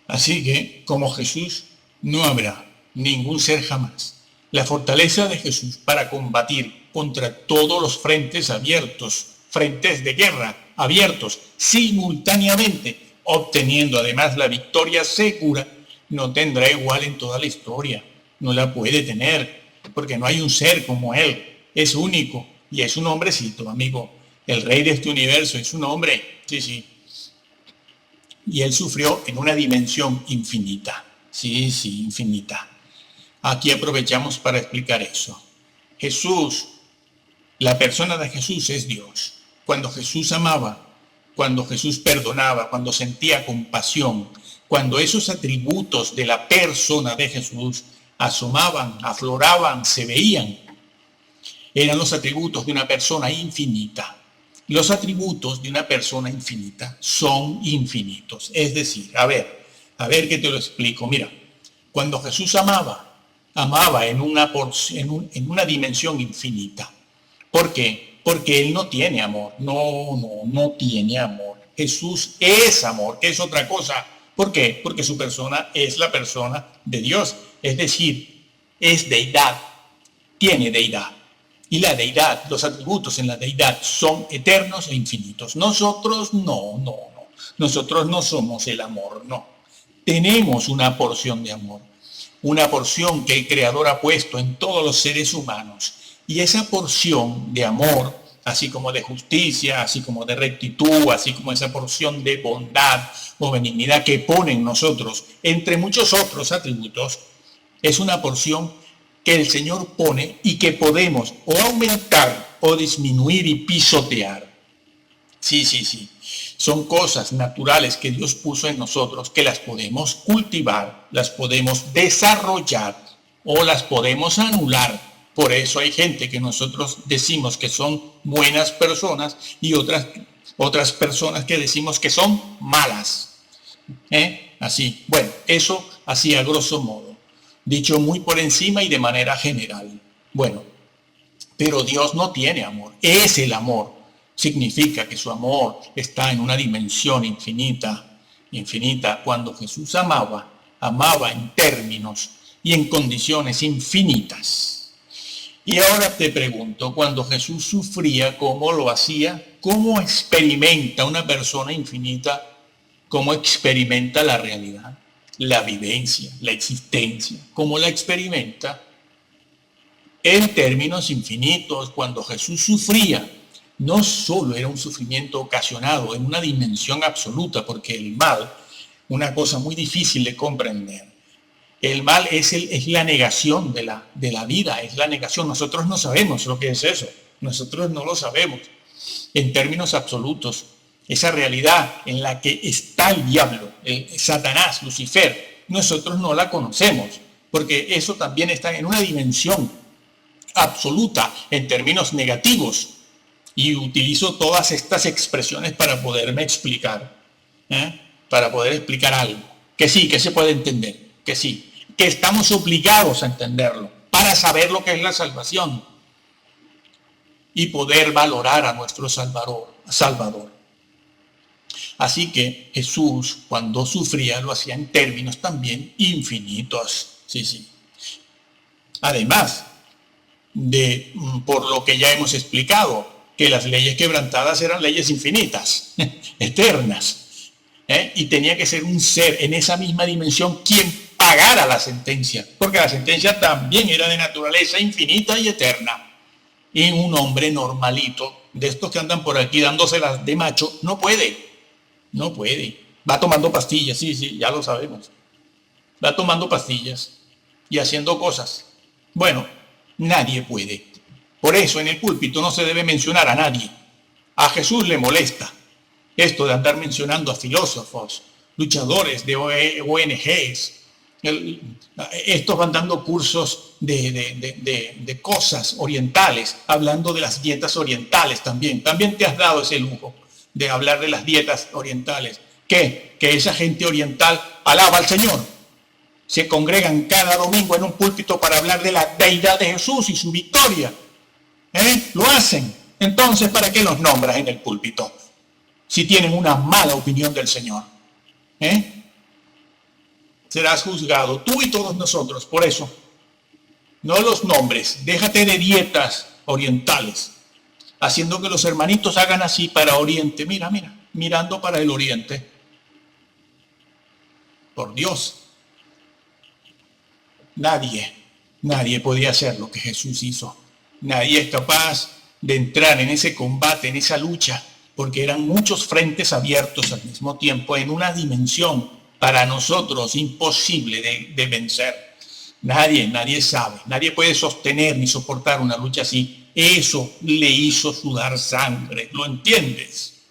Así que, como Jesús, no habrá ningún ser jamás. La fortaleza de Jesús para combatir contra todos los frentes abiertos, frentes de guerra abiertos simultáneamente, obteniendo además la victoria segura, no tendrá igual en toda la historia. No la puede tener, porque no hay un ser como Él. Es único y es un hombrecito, amigo. El rey de este universo es un hombre, sí. Y Él sufrió en una dimensión infinita, sí, infinita. Aquí aprovechamos para explicar eso. Jesús, la persona de Jesús es Dios. Cuando Jesús amaba, cuando Jesús perdonaba, cuando sentía compasión, cuando esos atributos de la persona de Jesús asomaban, afloraban, se veían, eran los atributos de una persona infinita. Los atributos de una persona infinita son infinitos. Es decir, a ver que te lo explico. Mira, cuando Jesús amaba en una dimensión infinita. ¿Por qué? Porque Él no tiene amor. No tiene amor. Jesús es amor, que es otra cosa. ¿Por qué? Porque su persona es la persona de Dios. Es decir, es deidad, tiene deidad. Y la deidad, los atributos en la deidad son eternos e infinitos. Nosotros no. Nosotros no somos el amor, no. Tenemos una porción de amor, una porción que el Creador ha puesto en todos los seres humanos. Y esa porción de amor, así como de justicia, así como de rectitud, así como esa porción de bondad o benignidad que pone en nosotros, entre muchos otros atributos, es una porción que el Señor pone y que podemos o aumentar o disminuir y pisotear. Sí. Son cosas naturales que Dios puso en nosotros que las podemos cultivar, las podemos desarrollar o las podemos anular. Por eso hay gente que nosotros decimos que son buenas personas y otras personas que decimos que son malas. Así, bueno, eso así a grosso modo, dicho muy por encima y de manera general. Bueno, pero Dios no tiene amor, es el amor. Significa que su amor está en una dimensión infinita. Cuando Jesús amaba en términos y en condiciones infinitas. Y ahora te pregunto, cuando Jesús sufría, ¿cómo lo hacía? ¿Cómo experimenta una persona infinita? ¿Cómo experimenta la realidad, la vivencia, la existencia? ¿Cómo la experimenta? En términos infinitos. Cuando Jesús sufría, no solo era un sufrimiento ocasionado en una dimensión absoluta, porque el mal, una cosa muy difícil de comprender, el mal es la negación de la vida, es la negación. Nosotros no sabemos lo que es eso, nosotros no lo sabemos en términos absolutos. Esa realidad en la que está el diablo, Satanás, Lucifer, nosotros no la conocemos, porque eso también está en una dimensión absoluta en términos negativos. Y utilizo todas estas expresiones para poderme explicar, para poder explicar algo. Que sí, que se puede entender, que sí, que estamos obligados a entenderlo para saber lo que es la salvación y poder valorar a nuestro Salvador. Así que Jesús, cuando sufría, lo hacía en términos también infinitos. Sí. Además por lo que ya hemos explicado, que las leyes quebrantadas eran leyes infinitas, eternas, y tenía que ser un ser en esa misma dimensión quien pagara la sentencia, porque la sentencia también era de naturaleza infinita y eterna. Y un hombre normalito, de estos que andan por aquí dándoselas de macho, no puede. Va tomando pastillas, sí, ya lo sabemos. Va tomando pastillas y haciendo cosas. Bueno, nadie puede. Por eso en el púlpito no se debe mencionar a nadie. A Jesús le molesta esto de andar mencionando a filósofos, luchadores de ONGs. Estos van dando cursos de cosas orientales, hablando de las dietas orientales también. También te has dado ese lujo de hablar de las dietas orientales. ¿Qué? Que esa gente oriental alaba al Señor. Se congregan cada domingo en un púlpito para hablar de la deidad de Jesús y su victoria. Lo hacen. Entonces, ¿para qué los nombras en el púlpito? Si tienen una mala opinión del Señor. Serás juzgado, tú y todos nosotros. Por eso, no los nombres. Déjate de dietas orientales, haciendo que los hermanitos hagan así para Oriente. Mira, mirando para el Oriente. Por Dios. Nadie podía hacer lo que Jesús hizo. Nadie es capaz de entrar en ese combate, en esa lucha, porque eran muchos frentes abiertos al mismo tiempo en una dimensión para nosotros imposible de vencer. Nadie sabe, nadie puede sostener ni soportar una lucha así. Eso le hizo sudar sangre, ¿lo entiendes?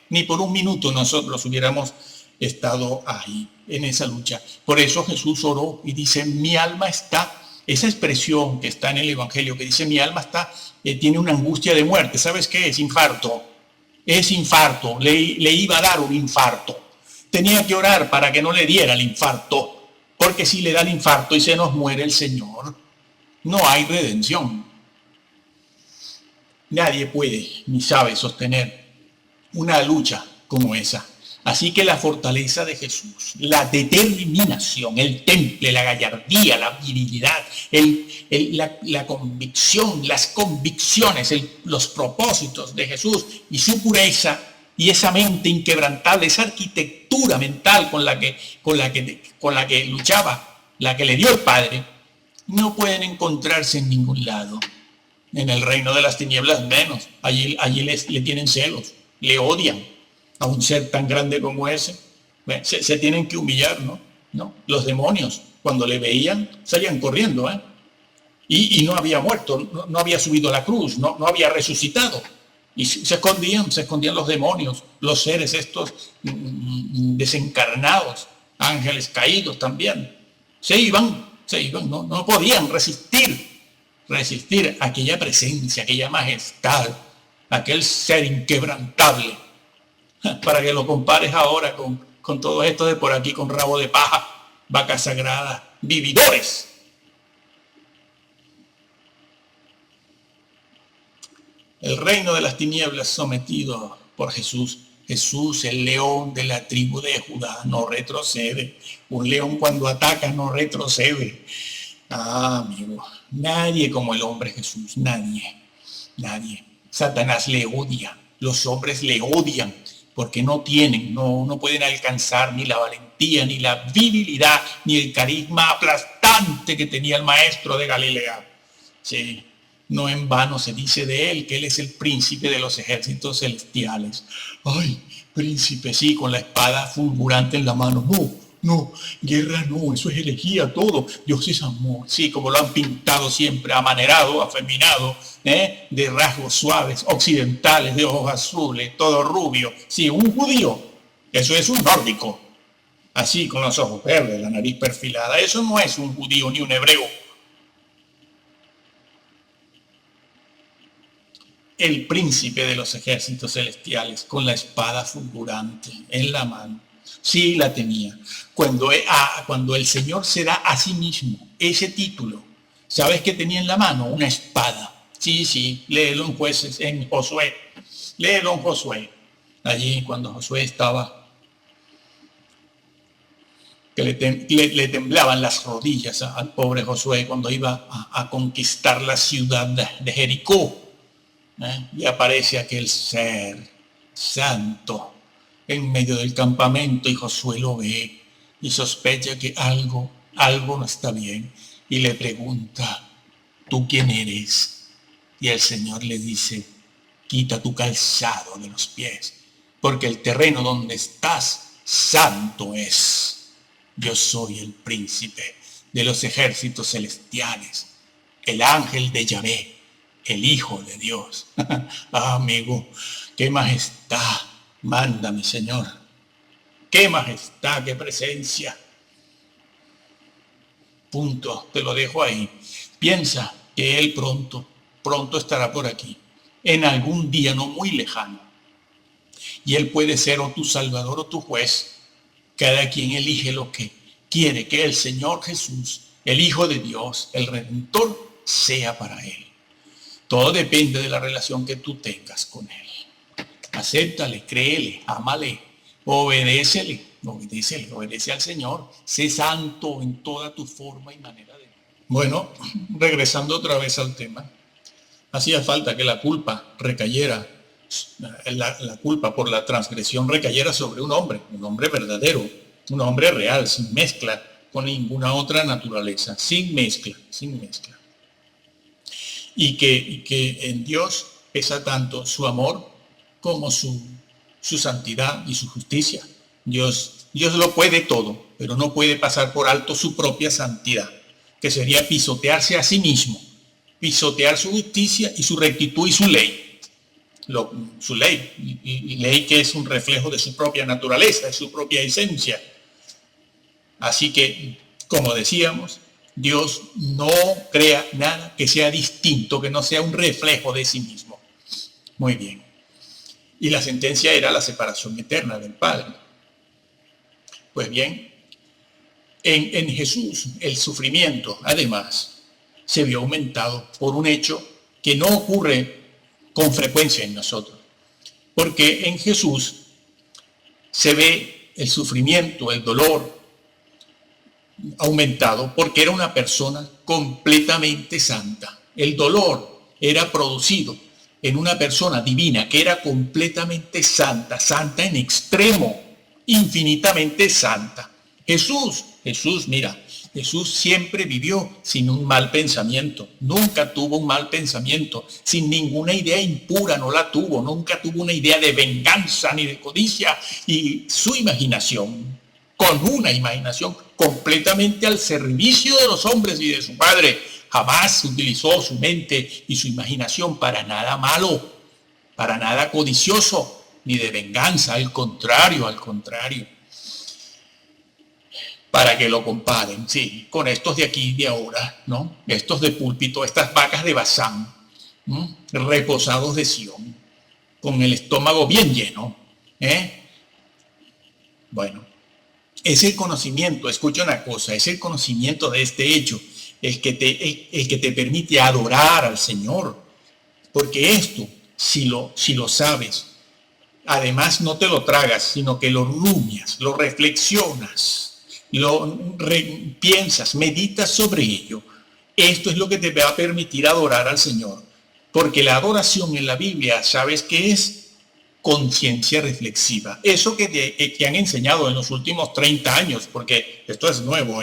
Ni por un minuto nosotros hubiéramos estado ahí, en esa lucha. Por eso Jesús oró y dice, mi alma está, esa expresión que está en el Evangelio, que dice, mi alma está, tiene una angustia de muerte. ¿Sabes qué es? Infarto. Es infarto, le iba a dar un infarto. Tenía que orar para que no le diera el infarto, porque si le da el infarto y se nos muere el Señor, no hay redención. Nadie puede ni sabe sostener una lucha como esa. Así que la fortaleza de Jesús, la determinación, el temple, la gallardía, la virilidad, la convicción, las convicciones, los propósitos de Jesús y su pureza y esa mente inquebrantable, esa arquitectura mental con la que luchaba, la que le dio el Padre, no pueden encontrarse en ningún lado. En el reino de las tinieblas menos. Allí le tienen celos, le odian a un ser tan grande como ese. Se tienen que humillar, ¿no? Los demonios, cuando le veían, salían corriendo, y no había muerto, no había subido a la cruz, no había resucitado. Y se escondían los demonios, los seres estos desencarnados, ángeles caídos también. Se iban, no podían resistir aquella presencia, aquella majestad, aquel ser inquebrantable. Para que lo compares ahora con todo esto de por aquí, con rabo de paja, vacas sagradas, vividores. El reino de las tinieblas sometido por Jesús. Jesús, el león de la tribu de Judá, no retrocede. Un león cuando ataca no retrocede. Amigo, nadie como el hombre Jesús, nadie. Satanás le odia, los hombres le odian, porque no pueden alcanzar ni la valentía, ni la virilidad, ni el carisma aplastante que tenía el maestro de Galilea. Sí, no en vano se dice de él que él es el príncipe de los ejércitos celestiales. Ay, príncipe, sí, con la espada fulgurante en la mano. No, guerra no, eso es herejía todo. Dios es amor. Sí, como lo han pintado siempre, amanerado, afeminado, de rasgos suaves, occidentales, de ojos azules, todo rubio. Sí, un judío, eso es un nórdico. Así, con los ojos verdes, la nariz perfilada. Eso no es un judío ni un hebreo. El príncipe de los ejércitos celestiales, con la espada fulgurante en la mano. Sí, la tenía. Cuando el Señor se da a sí mismo ese título, ¿sabes qué tenía en la mano? Una espada. Sí, léelo en Jueces, en Josué. Léelo en Josué. Allí cuando Josué estaba, que le temblaban las rodillas al pobre Josué cuando iba a conquistar la ciudad de Jericó. Y aparece aquel ser santo en medio del campamento y Josué lo ve y sospecha que algo no está bien y le pregunta, ¿tú quién eres? Y el Señor le dice, quita tu calzado de los pies, porque el terreno donde estás santo es. Yo soy el príncipe de los ejércitos celestiales, el ángel de Yahvé, el Hijo de Dios. Ah, amigo, qué majestad manda mi Señor. Qué majestad, qué presencia. Punto, te lo dejo ahí. Piensa que Él pronto estará por aquí, en algún día no muy lejano. Y Él puede ser o tu Salvador o tu juez. Cada quien elige lo que quiere que el Señor Jesús, el Hijo de Dios, el Redentor, sea para Él. Todo depende de la relación que tú tengas con Él. Acéptale, créele, ámale, obedécele, obedece al Señor. Sé santo en toda tu forma y manera de vivir. Bueno, regresando otra vez al tema, hacía falta que la culpa recayera, la culpa por la transgresión recayera sobre un hombre verdadero, un hombre real, sin mezcla con ninguna otra naturaleza, sin mezcla. Y que en Dios pesa tanto su amor como su santidad y su justicia. Dios lo puede todo, pero no puede pasar por alto su propia santidad, que sería pisotearse a sí mismo, pisotear su justicia y su rectitud y su ley. Su ley, y ley que es un reflejo de su propia naturaleza, de su propia esencia. Así que, como decíamos, Dios no crea nada que sea distinto, que no sea un reflejo de sí mismo. Muy bien. Y la sentencia era la separación eterna del Padre. Pues bien, en Jesús el sufrimiento, además, se vio aumentado por un hecho que no ocurre con frecuencia en nosotros. Porque en Jesús se ve el sufrimiento, el dolor aumentado porque era una persona completamente santa. El dolor era producido en una persona divina que era completamente santa, santa en extremo, infinitamente santa. Jesús, mira, Jesús siempre vivió sin un mal pensamiento, nunca tuvo un mal pensamiento, sin ninguna idea impura, no la tuvo, nunca tuvo una idea de venganza ni de codicia, y su imaginación, con una imaginación completamente al servicio de los hombres y de su Padre, jamás utilizó su mente y su imaginación para nada malo, para nada codicioso, ni de venganza, al contrario. Para que lo comparen, sí, con estos de aquí y de ahora, ¿no? Estos de púlpito, estas vacas de Bazán, reposados de Sión, con el estómago bien lleno, Bueno, es el conocimiento, escucha una cosa, es el conocimiento de este hecho el que te permite adorar al Señor, porque esto, si lo sabes, además no te lo tragas, sino que lo rumias, lo reflexionas, piensas, meditas sobre ello. Esto es lo que te va a permitir adorar al Señor. Porque la adoración en la Biblia, ¿sabes qué es? Conciencia reflexiva. Eso que te han enseñado en los últimos 30 años, porque esto es nuevo,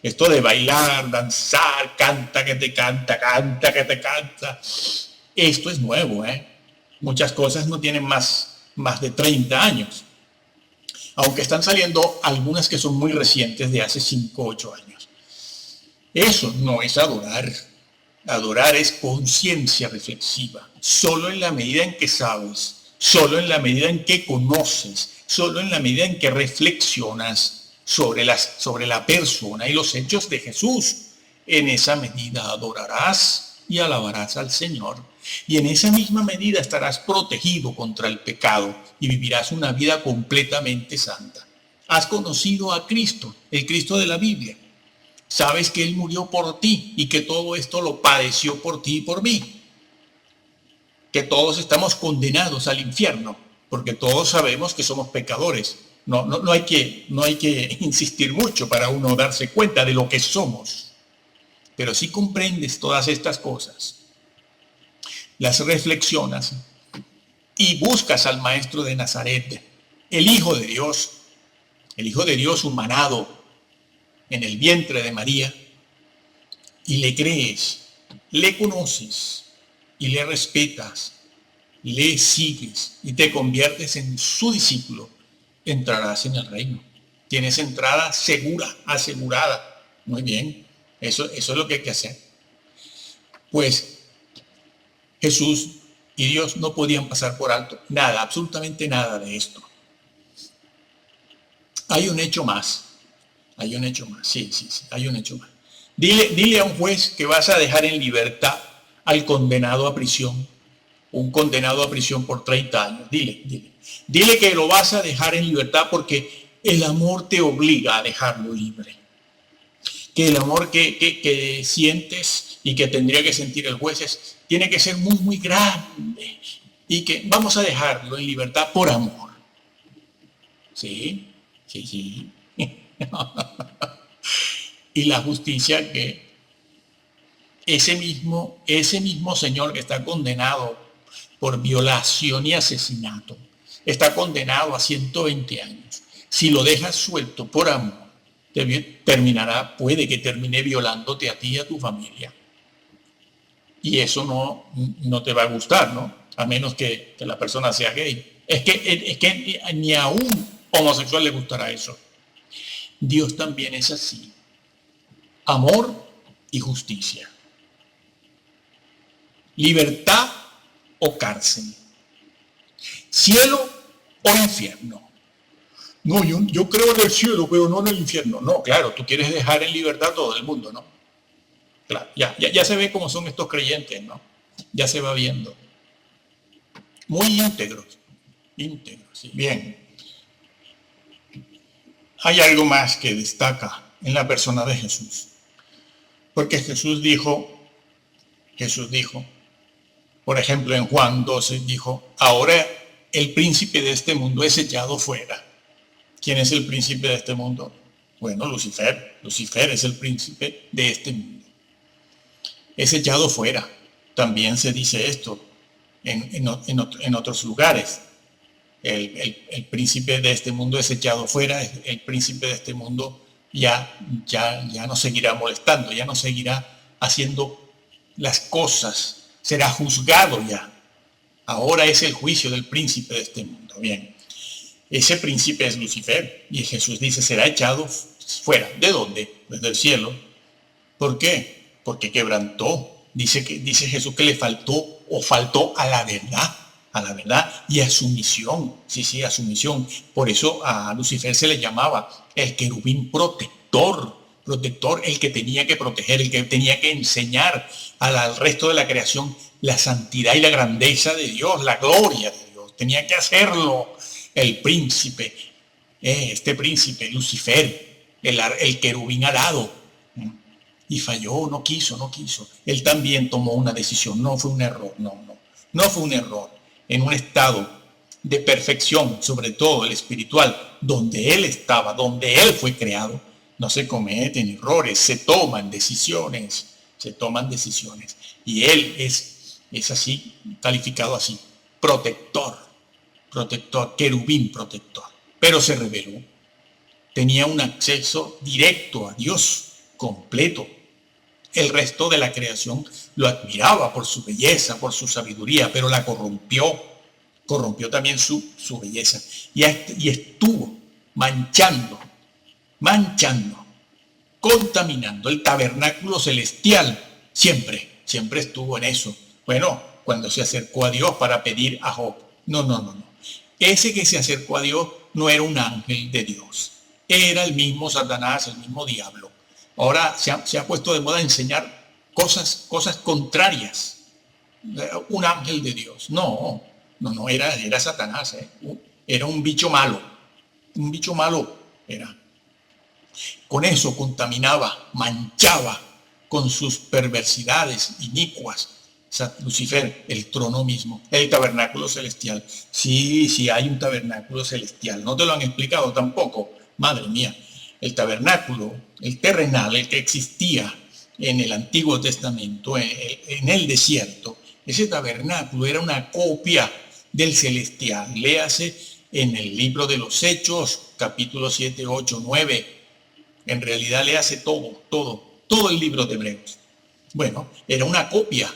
Esto de bailar, danzar, canta que te canta, canta que te canta. Esto es nuevo, Muchas cosas no tienen más de 30 años. Aunque están saliendo algunas que son muy recientes, de hace 5 o 8 años. Eso no es adorar. Adorar es conciencia reflexiva. Solo en la medida en que sabes, solo en la medida en que conoces, solo en la medida en que reflexionas sobre la persona y los hechos de Jesús, en esa medida adorarás y alabarás al Señor. Y en esa misma medida estarás protegido contra el pecado y vivirás una vida completamente santa. Has conocido a Cristo, el Cristo de la Biblia. Sabes que Él murió por ti y que todo esto lo padeció por ti y por mí. Que todos estamos condenados al infierno, porque todos sabemos que somos pecadores. No hay que insistir mucho para uno darse cuenta de lo que somos. Pero si comprendes todas estas cosas, las reflexionas y buscas al Maestro de Nazaret, el Hijo de Dios humanado en el vientre de María, y le crees, le conoces y le respetas, le sigues y te conviertes en su discípulo, entrarás en el reino. Tienes entrada segura, asegurada. Muy bien, eso es lo que hay que hacer. Pues Jesús y Dios no podían pasar por alto nada, absolutamente nada de esto. Hay un hecho más, hay un hecho más, sí, hay un hecho más. Dile a un juez que vas a dejar en libertad al condenado a prisión, un condenado a prisión por 30 años. Dile que lo vas a dejar en libertad porque el amor te obliga a dejarlo libre. Que el amor que sientes y que tendría que sentir el juez tiene que ser muy, muy grande. Y que vamos a dejarlo en libertad por amor. Sí. Y la justicia que ese mismo señor que está condenado por violación y asesinato, está condenado a 120 años. Si lo dejas suelto por amor, puede que termine violándote a ti y a tu familia. Y eso no te va a gustar, ¿no? A menos que la persona sea gay. Es que ni a un homosexual le gustará eso. Dios también es así. Amor y justicia. Libertad o cárcel. Cielo o infierno. No, yo creo en el cielo, pero no en el infierno. No, claro, tú quieres dejar en libertad a todo el mundo, ¿no? Claro, ya se ve cómo son estos creyentes, ¿no? Ya se va viendo. Muy íntegros, sí. Bien. Hay algo más que destaca en la persona de Jesús. Porque Jesús dijo, por ejemplo, en Juan 12, dijo, ahora el príncipe de este mundo es echado fuera. ¿Quién es el príncipe de este mundo? Bueno, Lucifer. Lucifer es el príncipe de este mundo. Es echado fuera. También se dice esto en otros lugares. El príncipe de este mundo es echado fuera. El príncipe de este mundo ya no seguirá molestando, ya no seguirá haciendo las cosas, será juzgado ya. Ahora es el juicio del príncipe de este mundo. Bien, ese príncipe es Lucifer y Jesús dice será echado fuera. ¿De dónde? Pues del cielo. ¿Por qué? Porque quebrantó. Dice Jesús que le faltó a la verdad y a su misión. Sí, a su misión. Por eso a Lucifer se le llamaba el querubín protector, el que tenía que proteger, el que tenía que enseñar al resto de la creación la santidad y la grandeza de Dios, la gloria de Dios. Tenía que hacerlo el príncipe, este príncipe, Lucifer, el querubín alado. Y falló, no quiso. Él también tomó una decisión, no fue un error, no fue un error. En un estado de perfección, sobre todo el espiritual, donde él estaba, donde él fue creado, no se cometen errores, se toman decisiones. Y él es así, calificado así, protector, querubín protector. Pero se rebeló. Tenía un acceso directo a Dios, completo. El resto de la creación lo admiraba por su belleza, por su sabiduría, pero la corrompió también su belleza. Y estuvo manchando, contaminando el tabernáculo celestial. Siempre estuvo en eso. Bueno, cuando se acercó a Dios para pedir a Job. No. Ese que se acercó a Dios no era un ángel de Dios. Era el mismo Satanás, el mismo diablo. Ahora se ha puesto de moda enseñar cosas contrarias. Un ángel de Dios. No, era Satanás. Era un bicho malo. Un bicho malo era. Con eso contaminaba, manchaba con sus perversidades inicuas. Lucifer, el trono mismo, el tabernáculo celestial. Sí, hay un tabernáculo celestial. No te lo han explicado tampoco. Madre mía. El tabernáculo, el terrenal, el que existía en el Antiguo Testamento, en el desierto, Ese tabernáculo era una copia del celestial. Léase en el libro de los Hechos, capítulo 7, 8, 9. En realidad léase todo el libro de Hebreos. Bueno, era una copia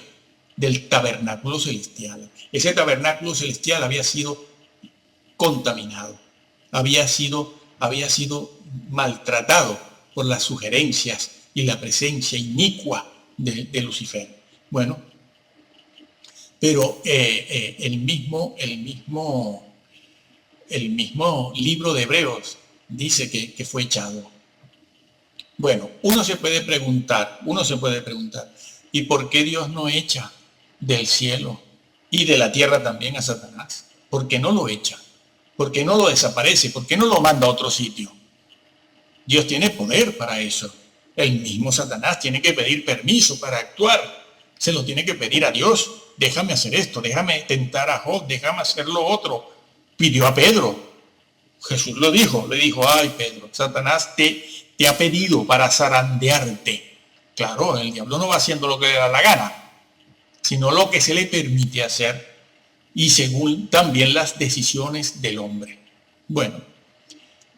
del tabernáculo celestial. Ese tabernáculo celestial había sido contaminado, había sido maltratado por las sugerencias y la presencia inicua de Lucifer. Bueno, pero el mismo libro de Hebreos dice que fue echado. Bueno, uno se puede preguntar, ¿y por qué Dios no echa del cielo y de la tierra también a Satanás? ¿Por qué no lo echa? ¿Por qué no lo desaparece? ¿Por qué no lo manda a otro sitio? Dios tiene poder para eso. El mismo Satanás tiene que pedir permiso para actuar. Se lo tiene que pedir a Dios. Déjame hacer esto, déjame tentar a Job, déjame hacer lo otro. Pidió a Pedro. Jesús lo dijo, le dijo, ay Pedro, Satanás te ha pedido para zarandearte. Claro, el diablo no va haciendo lo que le da la gana, sino lo que se le permite hacer y según también las decisiones del hombre. Bueno,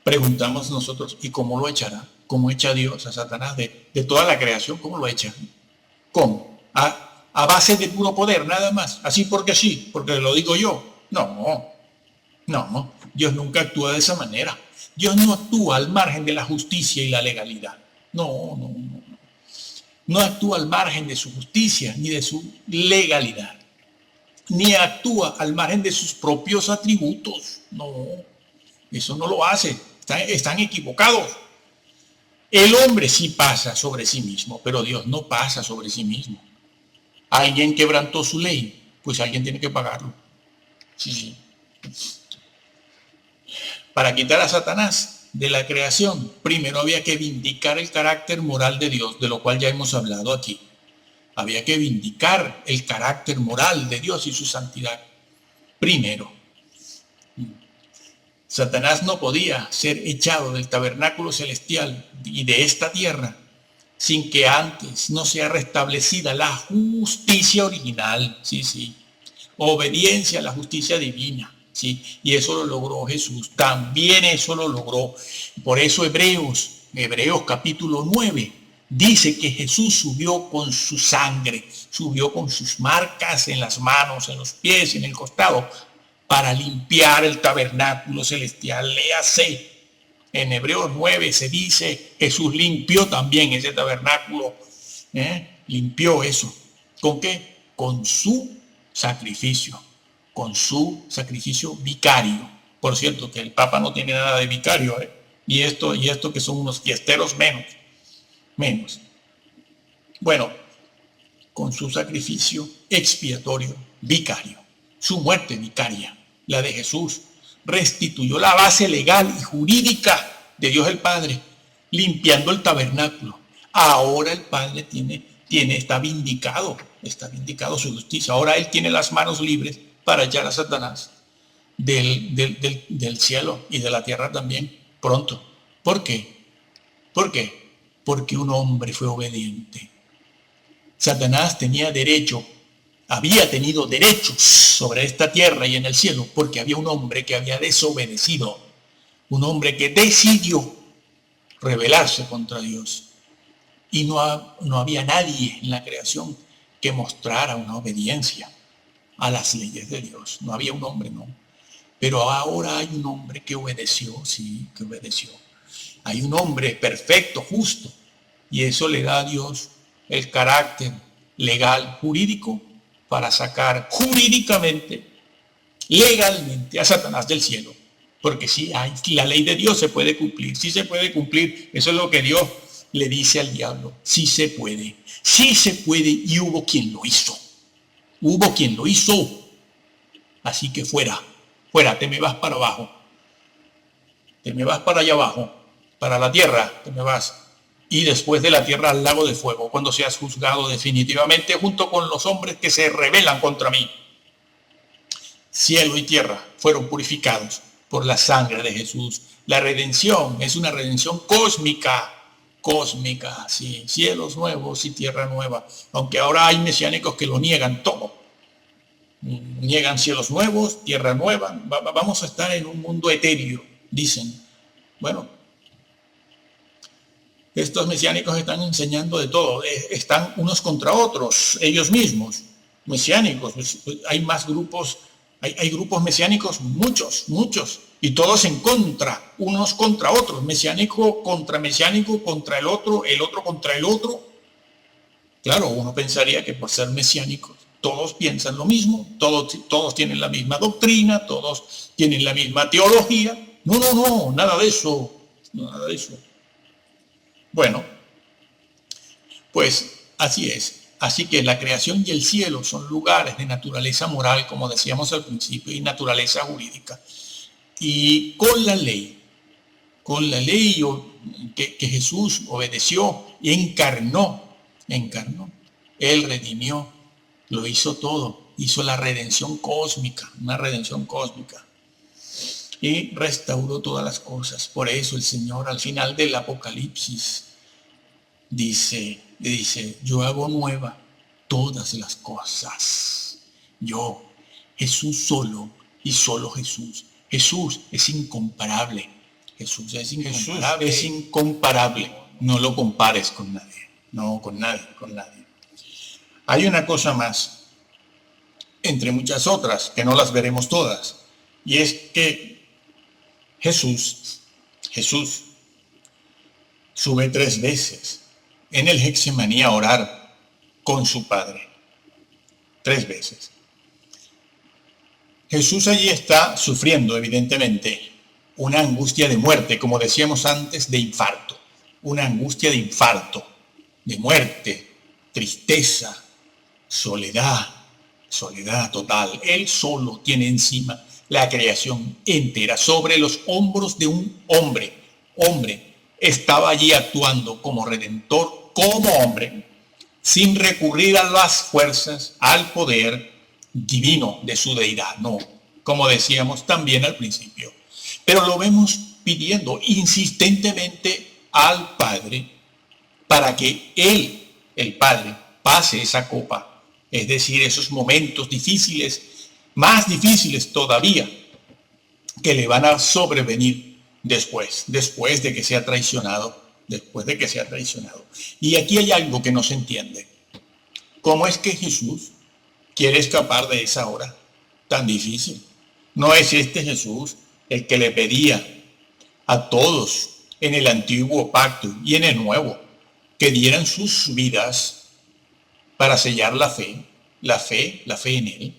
preguntamos nosotros, ¿y cómo lo echará? ¿Cómo echa Dios a Satanás de toda la creación? ¿Cómo lo echa? ¿Cómo? ¿A base de puro poder, nada más? ¿Así porque sí? ¿Porque lo digo yo? No, Dios nunca actúa de esa manera. Dios no actúa al margen de la justicia y la legalidad. No actúa al margen de su justicia ni de su legalidad. Ni actúa al margen de sus propios atributos. No, eso no lo hace. Están equivocados. El hombre sí pasa sobre sí mismo, pero Dios no pasa sobre sí mismo. Alguien quebrantó su ley, pues alguien tiene que pagarlo. Sí. Para quitar a Satanás de la creación, primero había que vindicar el carácter moral de Dios, de lo cual ya hemos hablado aquí. Había que vindicar el carácter moral de Dios y su santidad. Primero, Satanás no podía ser echado del tabernáculo celestial y de esta tierra sin que antes no sea restablecida la justicia original. Sí. Obediencia a la justicia divina. Sí, y eso lo logró Jesús. También eso lo logró. Por eso Hebreos capítulo 9 dice que Jesús subió con su sangre, subió con sus marcas en las manos, en los pies, en el costado, para limpiar el tabernáculo celestial. Léase, en Hebreos 9 se dice, Jesús limpió también ese tabernáculo. Limpió eso. ¿Con qué? Con su sacrificio. Con su sacrificio vicario. Por cierto, que el Papa no tiene nada de vicario, y esto que son unos fiesteros menos. Bueno, con su sacrificio expiatorio vicario, su muerte vicaria, la de Jesús, restituyó la base legal y jurídica de Dios el Padre, limpiando el tabernáculo. Ahora el Padre está vindicado su justicia. Ahora Él tiene las manos libres para echar a Satanás del cielo y de la tierra también, pronto. ¿Por qué? Porque un hombre fue obediente. Satanás había tenido derechos sobre esta tierra y en el cielo, porque había un hombre que había desobedecido, un hombre que decidió rebelarse contra Dios. Y no había nadie en la creación que mostrara una obediencia a las leyes de Dios. No había un hombre, no. Pero ahora hay un hombre que obedeció, sí, que obedeció. Hay un hombre perfecto, justo, y eso le da a Dios el carácter legal, jurídico, para sacar jurídicamente, legalmente a Satanás del cielo. Porque sí, la ley de Dios se puede cumplir, sí se puede cumplir. Eso es lo que Dios le dice al diablo. Sí se puede y hubo quien lo hizo. Así que fuera, te me vas para abajo. Te me vas para allá abajo, para la tierra, te me vas. Y después de la tierra al lago de fuego, cuando seas juzgado definitivamente junto con los hombres que se rebelan contra mí. Cielo y tierra fueron purificados por la sangre de Jesús. La redención es una redención cósmica, sí, cielos nuevos y tierra nueva. Aunque ahora hay mesiánicos que lo niegan todo. Niegan cielos nuevos, tierra nueva, vamos a estar en un mundo etéreo, dicen. Bueno, estos mesiánicos están enseñando de todo, están unos contra otros, ellos mismos, mesiánicos. Hay más grupos, hay grupos mesiánicos, muchos, y todos en contra, unos contra otros, mesiánico, contra el otro contra el otro. Claro, uno pensaría que por ser mesiánicos todos piensan lo mismo, todos tienen la misma doctrina, todos tienen la misma teología. No, nada de eso, nada de eso. Bueno, pues así es. Así que la creación y el cielo son lugares de naturaleza moral, como decíamos al principio, y naturaleza jurídica. Y con la ley que Jesús obedeció y encarnó, Él redimió, lo hizo todo, hizo la redención cósmica, una redención cósmica. Y restauró todas las cosas. Por eso el Señor al final del Apocalipsis dice, yo hago nueva todas las cosas. Yo, Jesús solo y solo Jesús. Jesús es incomparable. Jesús es incomparable. No lo compares con nadie. No, con nadie. Hay una cosa más, entre muchas otras, que no las veremos todas. Y es que Jesús sube 3 veces en el Getsemaní a orar con su Padre. 3 veces. Jesús allí está sufriendo, evidentemente, una angustia de muerte, como decíamos antes, de infarto. Una angustia de infarto, de muerte, tristeza, soledad total. Él solo tiene encima la creación entera sobre los hombros de un hombre. Estaba allí actuando como redentor, como hombre, sin recurrir a las fuerzas, al poder divino de su deidad. No, como decíamos también al principio. Pero lo vemos pidiendo insistentemente al Padre para que Él, el Padre, pase esa copa. Es decir, esos momentos difíciles, más difíciles todavía, que le van a sobrevenir después de que sea traicionado, Y aquí hay algo que no se entiende. ¿Cómo es que Jesús quiere escapar de esa hora tan difícil? ¿No es este Jesús el que le pedía a todos en el antiguo pacto y en el nuevo que dieran sus vidas para sellar la fe en Él?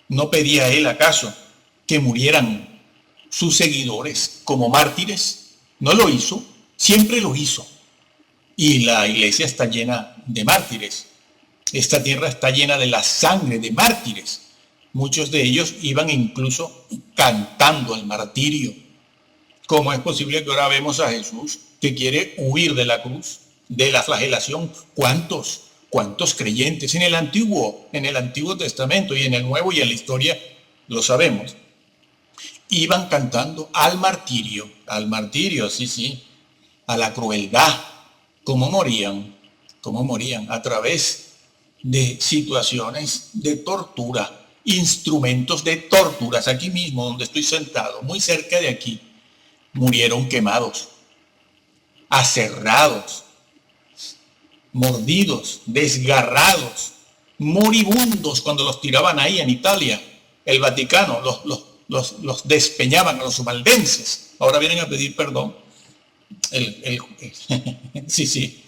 ¿No pedía Él acaso que murieran sus seguidores como mártires? No lo hizo, siempre lo hizo. Y la iglesia está llena de mártires. Esta tierra está llena de la sangre de mártires. Muchos de ellos iban incluso cantando el martirio. ¿Cómo es posible que ahora vemos a Jesús que quiere huir de la cruz, de la flagelación? ¿Cuántos creyentes en el Antiguo Testamento y en el Nuevo y en la historia, lo sabemos, iban cantando al martirio, sí, a la crueldad, cómo morían a través de situaciones de tortura, instrumentos de torturas. Aquí mismo donde estoy sentado, muy cerca de aquí, murieron quemados, aserrados, mordidos, desgarrados, moribundos cuando los tiraban ahí en Italia. El Vaticano los despeñaban a los valdenses. Ahora vienen a pedir perdón. Sí,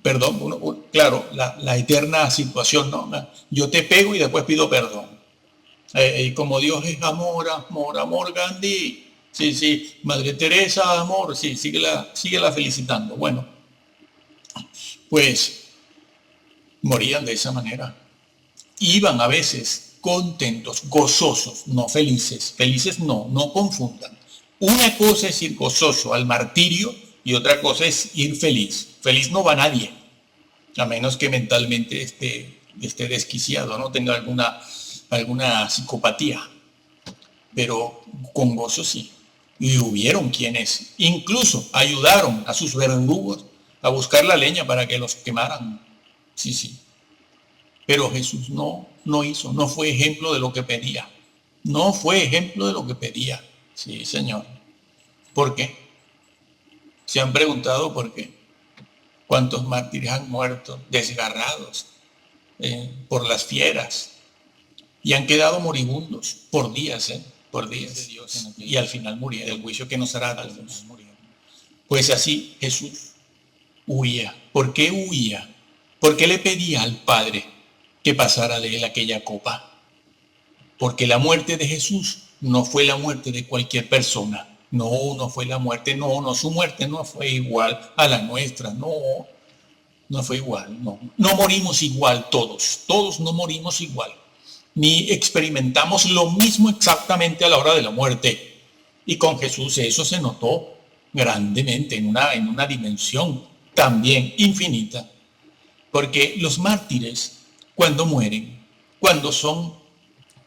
perdón, claro, la eterna situación, ¿no? Yo te pego y después pido perdón. Y como Dios es amor, Gandhi. Sí, Madre Teresa, amor, sí, síguela felicitando. Bueno, pues morían de esa manera. Iban a veces contentos, gozosos, no felices. Felices no confundan. Una cosa es ir gozoso al martirio y otra cosa es ir feliz. Feliz no va nadie, a menos que mentalmente esté desquiciado, no tenga alguna psicopatía. Pero con gozo sí. Y hubieron quienes incluso ayudaron a sus verdugos a buscar la leña para que los quemaran. Sí. Pero Jesús no. no hizo, no fue ejemplo de lo que pedía. No fue ejemplo de lo que pedía. Sí, Señor. ¿Por qué? ¿Se han preguntado por qué? ¿Cuántos mártires han muerto desgarrados por las fieras y han quedado moribundos por días, por días de Dios, y al final murieron? El juicio que nos hará al final murieron. Pues así Jesús huía. ¿Por qué huía? ¿Por qué le pedía al Padre que pasara de él aquella copa? Porque la muerte de Jesús no fue la muerte de cualquier persona. No, no fue la muerte, no, su muerte no fue igual a la nuestra, no fue igual, no. No morimos igual todos no morimos igual. Ni experimentamos lo mismo exactamente a la hora de la muerte. Y con Jesús eso se notó grandemente, en una dimensión también infinita. Porque los mártires, cuando mueren, cuando son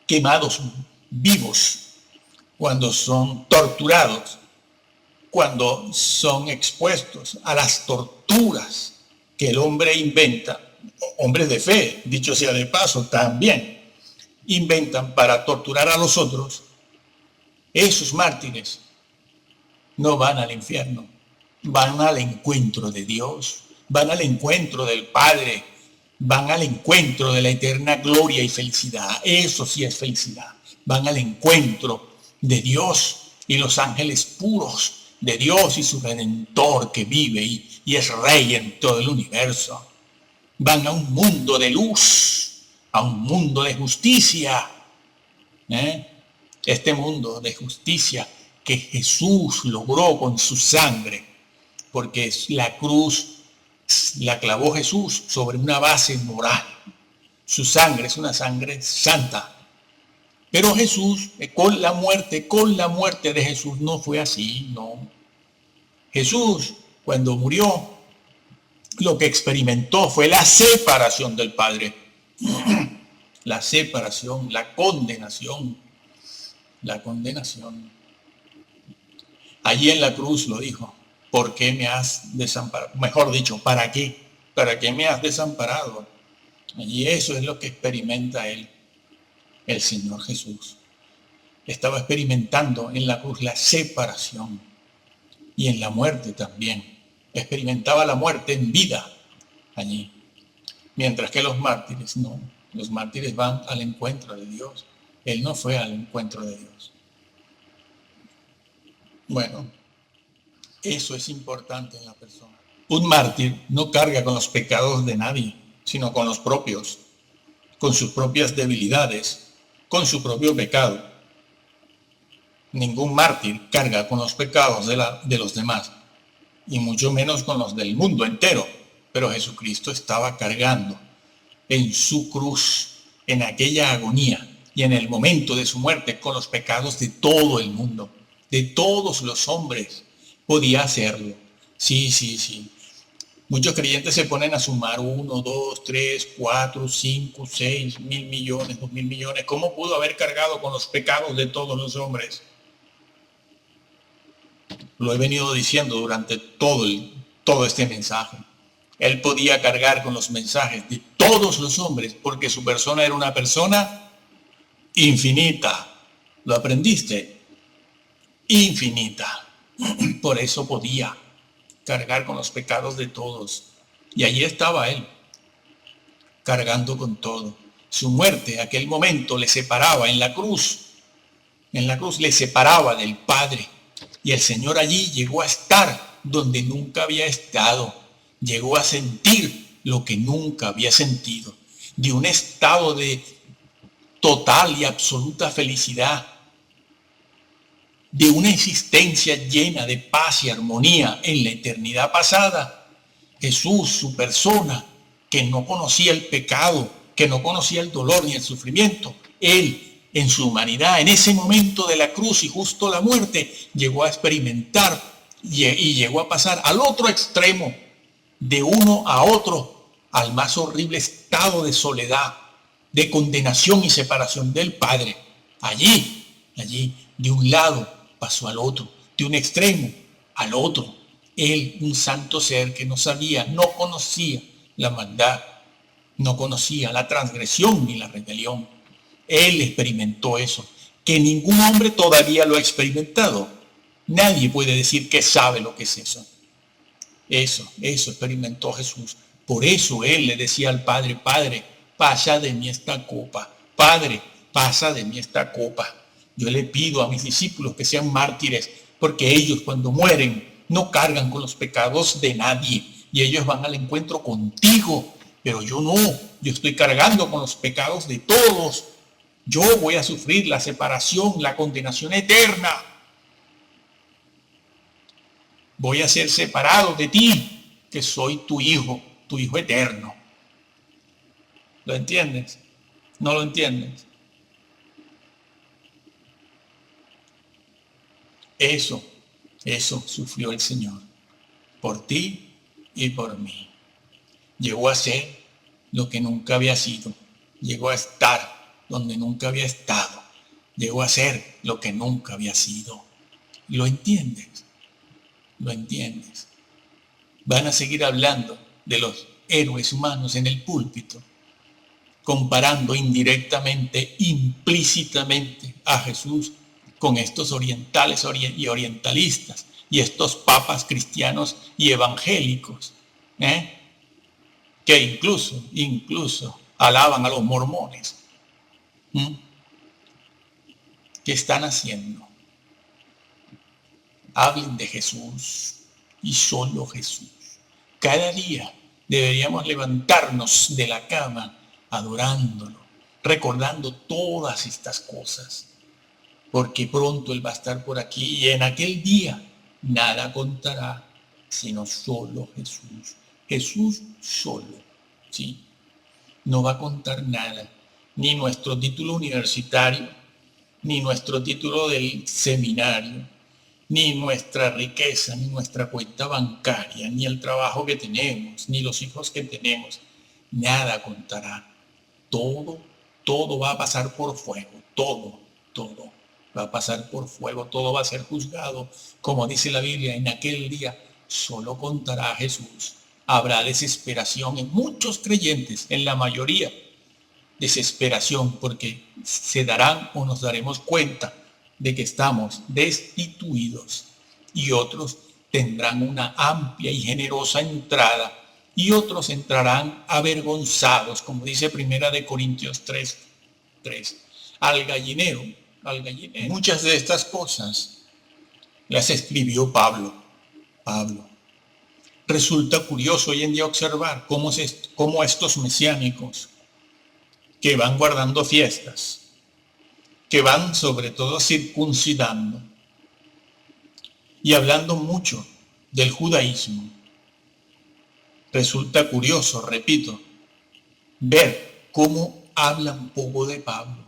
quemados vivos, cuando son torturados, cuando son expuestos a las torturas que el hombre inventa, hombres de fe, dicho sea de paso, también inventan para torturar a los otros, esos mártires no van al infierno, van al encuentro de Dios, van al encuentro del Padre, van al encuentro de la eterna gloria y felicidad. Eso sí es felicidad. Van al encuentro de Dios y los ángeles puros de Dios y su Redentor que vive y es Rey en todo el universo. Van a un mundo de luz, a un mundo de justicia. Este mundo de justicia que Jesús logró con su sangre, porque la cruz la clavó Jesús sobre una base moral. Su sangre es una sangre santa. Pero Jesús, con la muerte de Jesús no fue así, no. Jesús, cuando murió, lo que experimentó fue la separación del Padre. La separación, la condenación. La condenación. Allí en la cruz lo dijo. ¿Por qué me has desamparado? Mejor dicho, ¿para qué? ¿Para qué me has desamparado? Y eso es lo que experimenta él, el Señor Jesús. Estaba experimentando en la cruz la separación y en la muerte también. Experimentaba la muerte en vida allí. Mientras que los mártires no. Los mártires van al encuentro de Dios. Él no fue al encuentro de Dios. Bueno, eso es importante en la persona. Un mártir no carga con los pecados de nadie, sino con los propios, con sus propias debilidades, con su propio pecado. Ningún mártir carga con los pecados de los demás, y mucho menos con los del mundo entero. Pero Jesucristo estaba cargando en su cruz, en aquella agonía y en el momento de su muerte, con los pecados de todo el mundo, de todos los hombres. Podía hacerlo. Sí. Muchos creyentes se ponen a sumar 1, 2, 3, 4, 5, 6 mil millones, 2 mil millones. ¿Cómo pudo haber cargado con los pecados de todos los hombres? Lo he venido diciendo durante todo este mensaje. Él podía cargar con los mensajes de todos los hombres porque su persona era una persona infinita. ¿Lo aprendiste? Infinita. Por eso podía cargar con los pecados de todos. Y allí estaba él, cargando con todo. Su muerte, aquel momento, le separaba en la cruz. En la cruz le separaba del Padre. Y el Señor allí llegó a estar donde nunca había estado. Llegó a sentir lo que nunca había sentido. De un estado de total y absoluta felicidad. De una existencia llena de paz y armonía en la eternidad pasada. Jesús, su persona, que no conocía el pecado, que no conocía el dolor ni el sufrimiento, él, en su humanidad, en ese momento de la cruz y justo la muerte, llegó a experimentar y llegó a pasar al otro extremo, de uno a otro, al más horrible estado de soledad, de condenación y separación del Padre. Allí, de un lado pasó al otro, de un extremo al otro. Él, un santo ser que no sabía, no conocía la maldad, No conocía la transgresión ni la rebelión. Él experimentó eso, que ningún hombre todavía lo ha experimentado. Nadie puede decir que sabe lo que es eso. Eso experimentó Jesús. Por eso él le decía al Padre, Padre, pasa de mí esta copa. Padre, pasa de mí esta copa. Yo le pido a mis discípulos que sean mártires, porque ellos cuando mueren no cargan con los pecados de nadie y ellos van al encuentro contigo. Pero yo no, yo estoy cargando con los pecados de todos. Yo voy a sufrir la separación, la condenación eterna. Voy a ser separado de ti, que soy tu hijo eterno. ¿Lo entiendes? ¿No lo entiendes? Eso sufrió el Señor por ti y por mí. Llegó a ser lo que nunca había sido. Llegó a estar donde nunca había estado. Llegó a ser lo que nunca había sido. ¿Lo entiendes? ¿Lo entiendes? Van a seguir hablando de los héroes humanos en el púlpito, comparando indirectamente, implícitamente a Jesús con estos orientales y orientalistas y estos papas cristianos y evangélicos, que incluso alaban a los mormones. ¿Qué están haciendo? Hablen de Jesús y solo Jesús. Cada día deberíamos levantarnos de la cama adorándolo, recordando todas estas cosas, porque pronto Él va a estar por aquí y en aquel día nada contará, sino solo Jesús. Jesús solo, ¿sí? No va a contar nada, ni nuestro título universitario, ni nuestro título del seminario, ni nuestra riqueza, ni nuestra cuenta bancaria, ni el trabajo que tenemos, ni los hijos que tenemos. Nada contará. Todo va a pasar por fuego. Todo va a pasar por fuego. Todo va a ser juzgado. Como dice la Biblia, en aquel día solo contará Jesús. Habrá desesperación en muchos creyentes, en la mayoría. Desesperación porque se darán o nos daremos cuenta de que estamos destituidos y otros tendrán una amplia y generosa entrada y otros entrarán avergonzados, como dice Primera de Corintios 3, al gallinero. Muchas de estas cosas las escribió Pablo. Resulta curioso hoy en día observar cómo estos mesiánicos que van guardando fiestas, que van sobre todo circuncidando y hablando mucho del judaísmo. Resulta curioso, repito, ver cómo hablan poco de Pablo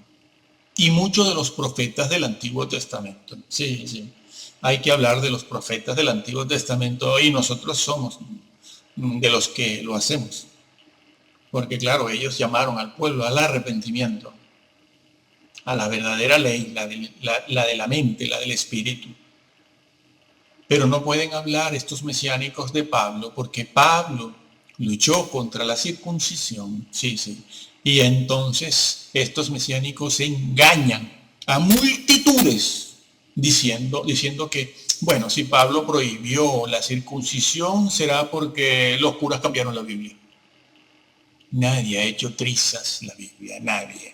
y muchos de los profetas del Antiguo Testamento. Sí, hay que hablar de los profetas del Antiguo Testamento y nosotros somos de los que lo hacemos. Porque claro, ellos llamaron al pueblo al arrepentimiento, a la verdadera ley, la de la mente, la del espíritu. Pero no pueden hablar estos mesiánicos de Pablo porque Pablo luchó contra la circuncisión. Sí. Y entonces estos mesiánicos engañan a multitudes diciendo que, bueno, si Pablo prohibió la circuncisión será porque los curas cambiaron la Biblia. Nadie ha hecho trizas la Biblia, nadie.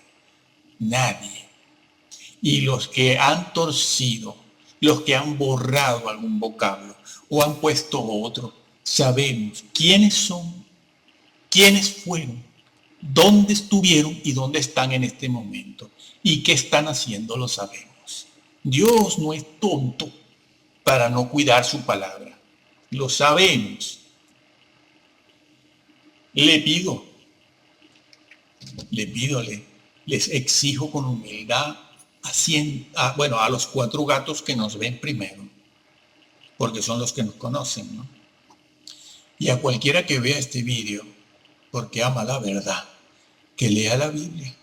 Y los que han torcido, los que han borrado algún vocablo o han puesto otro, sabemos quiénes son, quiénes fueron, dónde estuvieron y dónde están en este momento. Y qué están haciendo, lo sabemos. Dios no es tonto para no cuidar su palabra. Lo sabemos. Les exijo con humildad a los 4 gatos que nos ven primero, porque son los que nos conocen, ¿no? Y a cualquiera que vea este vídeo, porque ama la verdad, que lea la Biblia,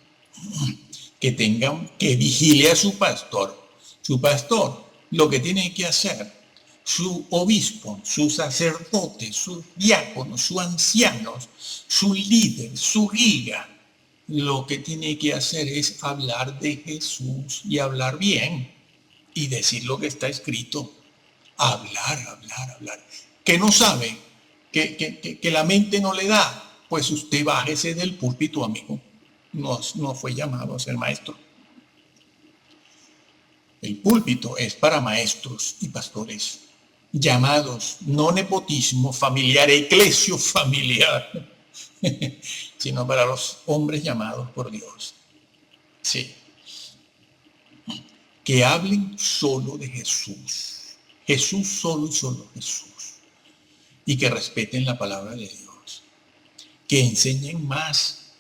que vigile a su pastor. Su pastor lo que tiene que hacer su obispo, su sacerdote, sus diáconos, sus ancianos, su líder, su guía, lo que tiene que hacer es hablar de Jesús y hablar bien y decir lo que está escrito. Hablar. Que no sabe, que la mente no le da, pues usted bájese del púlpito, amigo. No fue llamado a ser maestro. El púlpito es para maestros y pastores llamados, no nepotismo familiar, eclesio familiar, sino para los hombres llamados por Dios. Sí. Que hablen solo de Jesús. Jesús solo y solo Jesús. Y que respeten la palabra de Dios. Que enseñen más,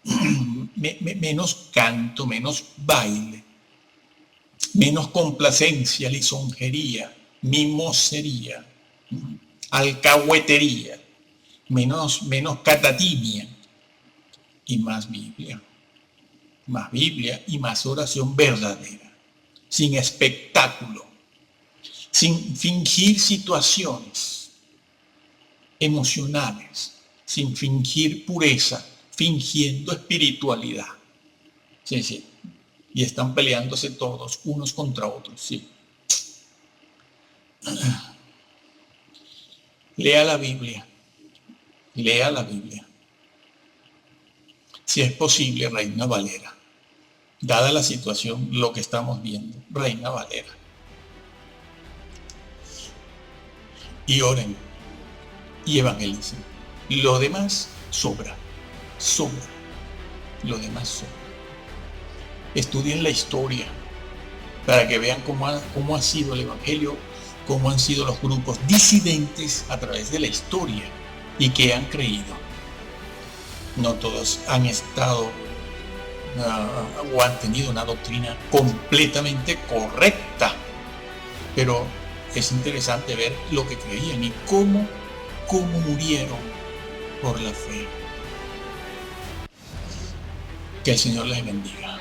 menos canto, menos baile, menos complacencia, lisonjería, mimosería, alcahuetería, menos catatimia y más Biblia y más oración verdadera, sin espectáculo, sin fingir situaciones emocionales, sin fingir pureza, fingiendo espiritualidad. Sí. Y están peleándose todos unos contra otros, sí. Lea la Biblia. Si es posible, Reina Valera. Dada la situación, lo que estamos viendo, Reina Valera. Y oren y evangelicen. Lo demás sobra. Lo demás sobra. Estudien la historia para que vean cómo ha sido el Evangelio, cómo han sido los grupos disidentes a través de la historia y que han creído. No todos han estado o han tenido una doctrina completamente correcta, pero es interesante ver lo que creían y cómo murieron por la fe. Que el Señor les bendiga.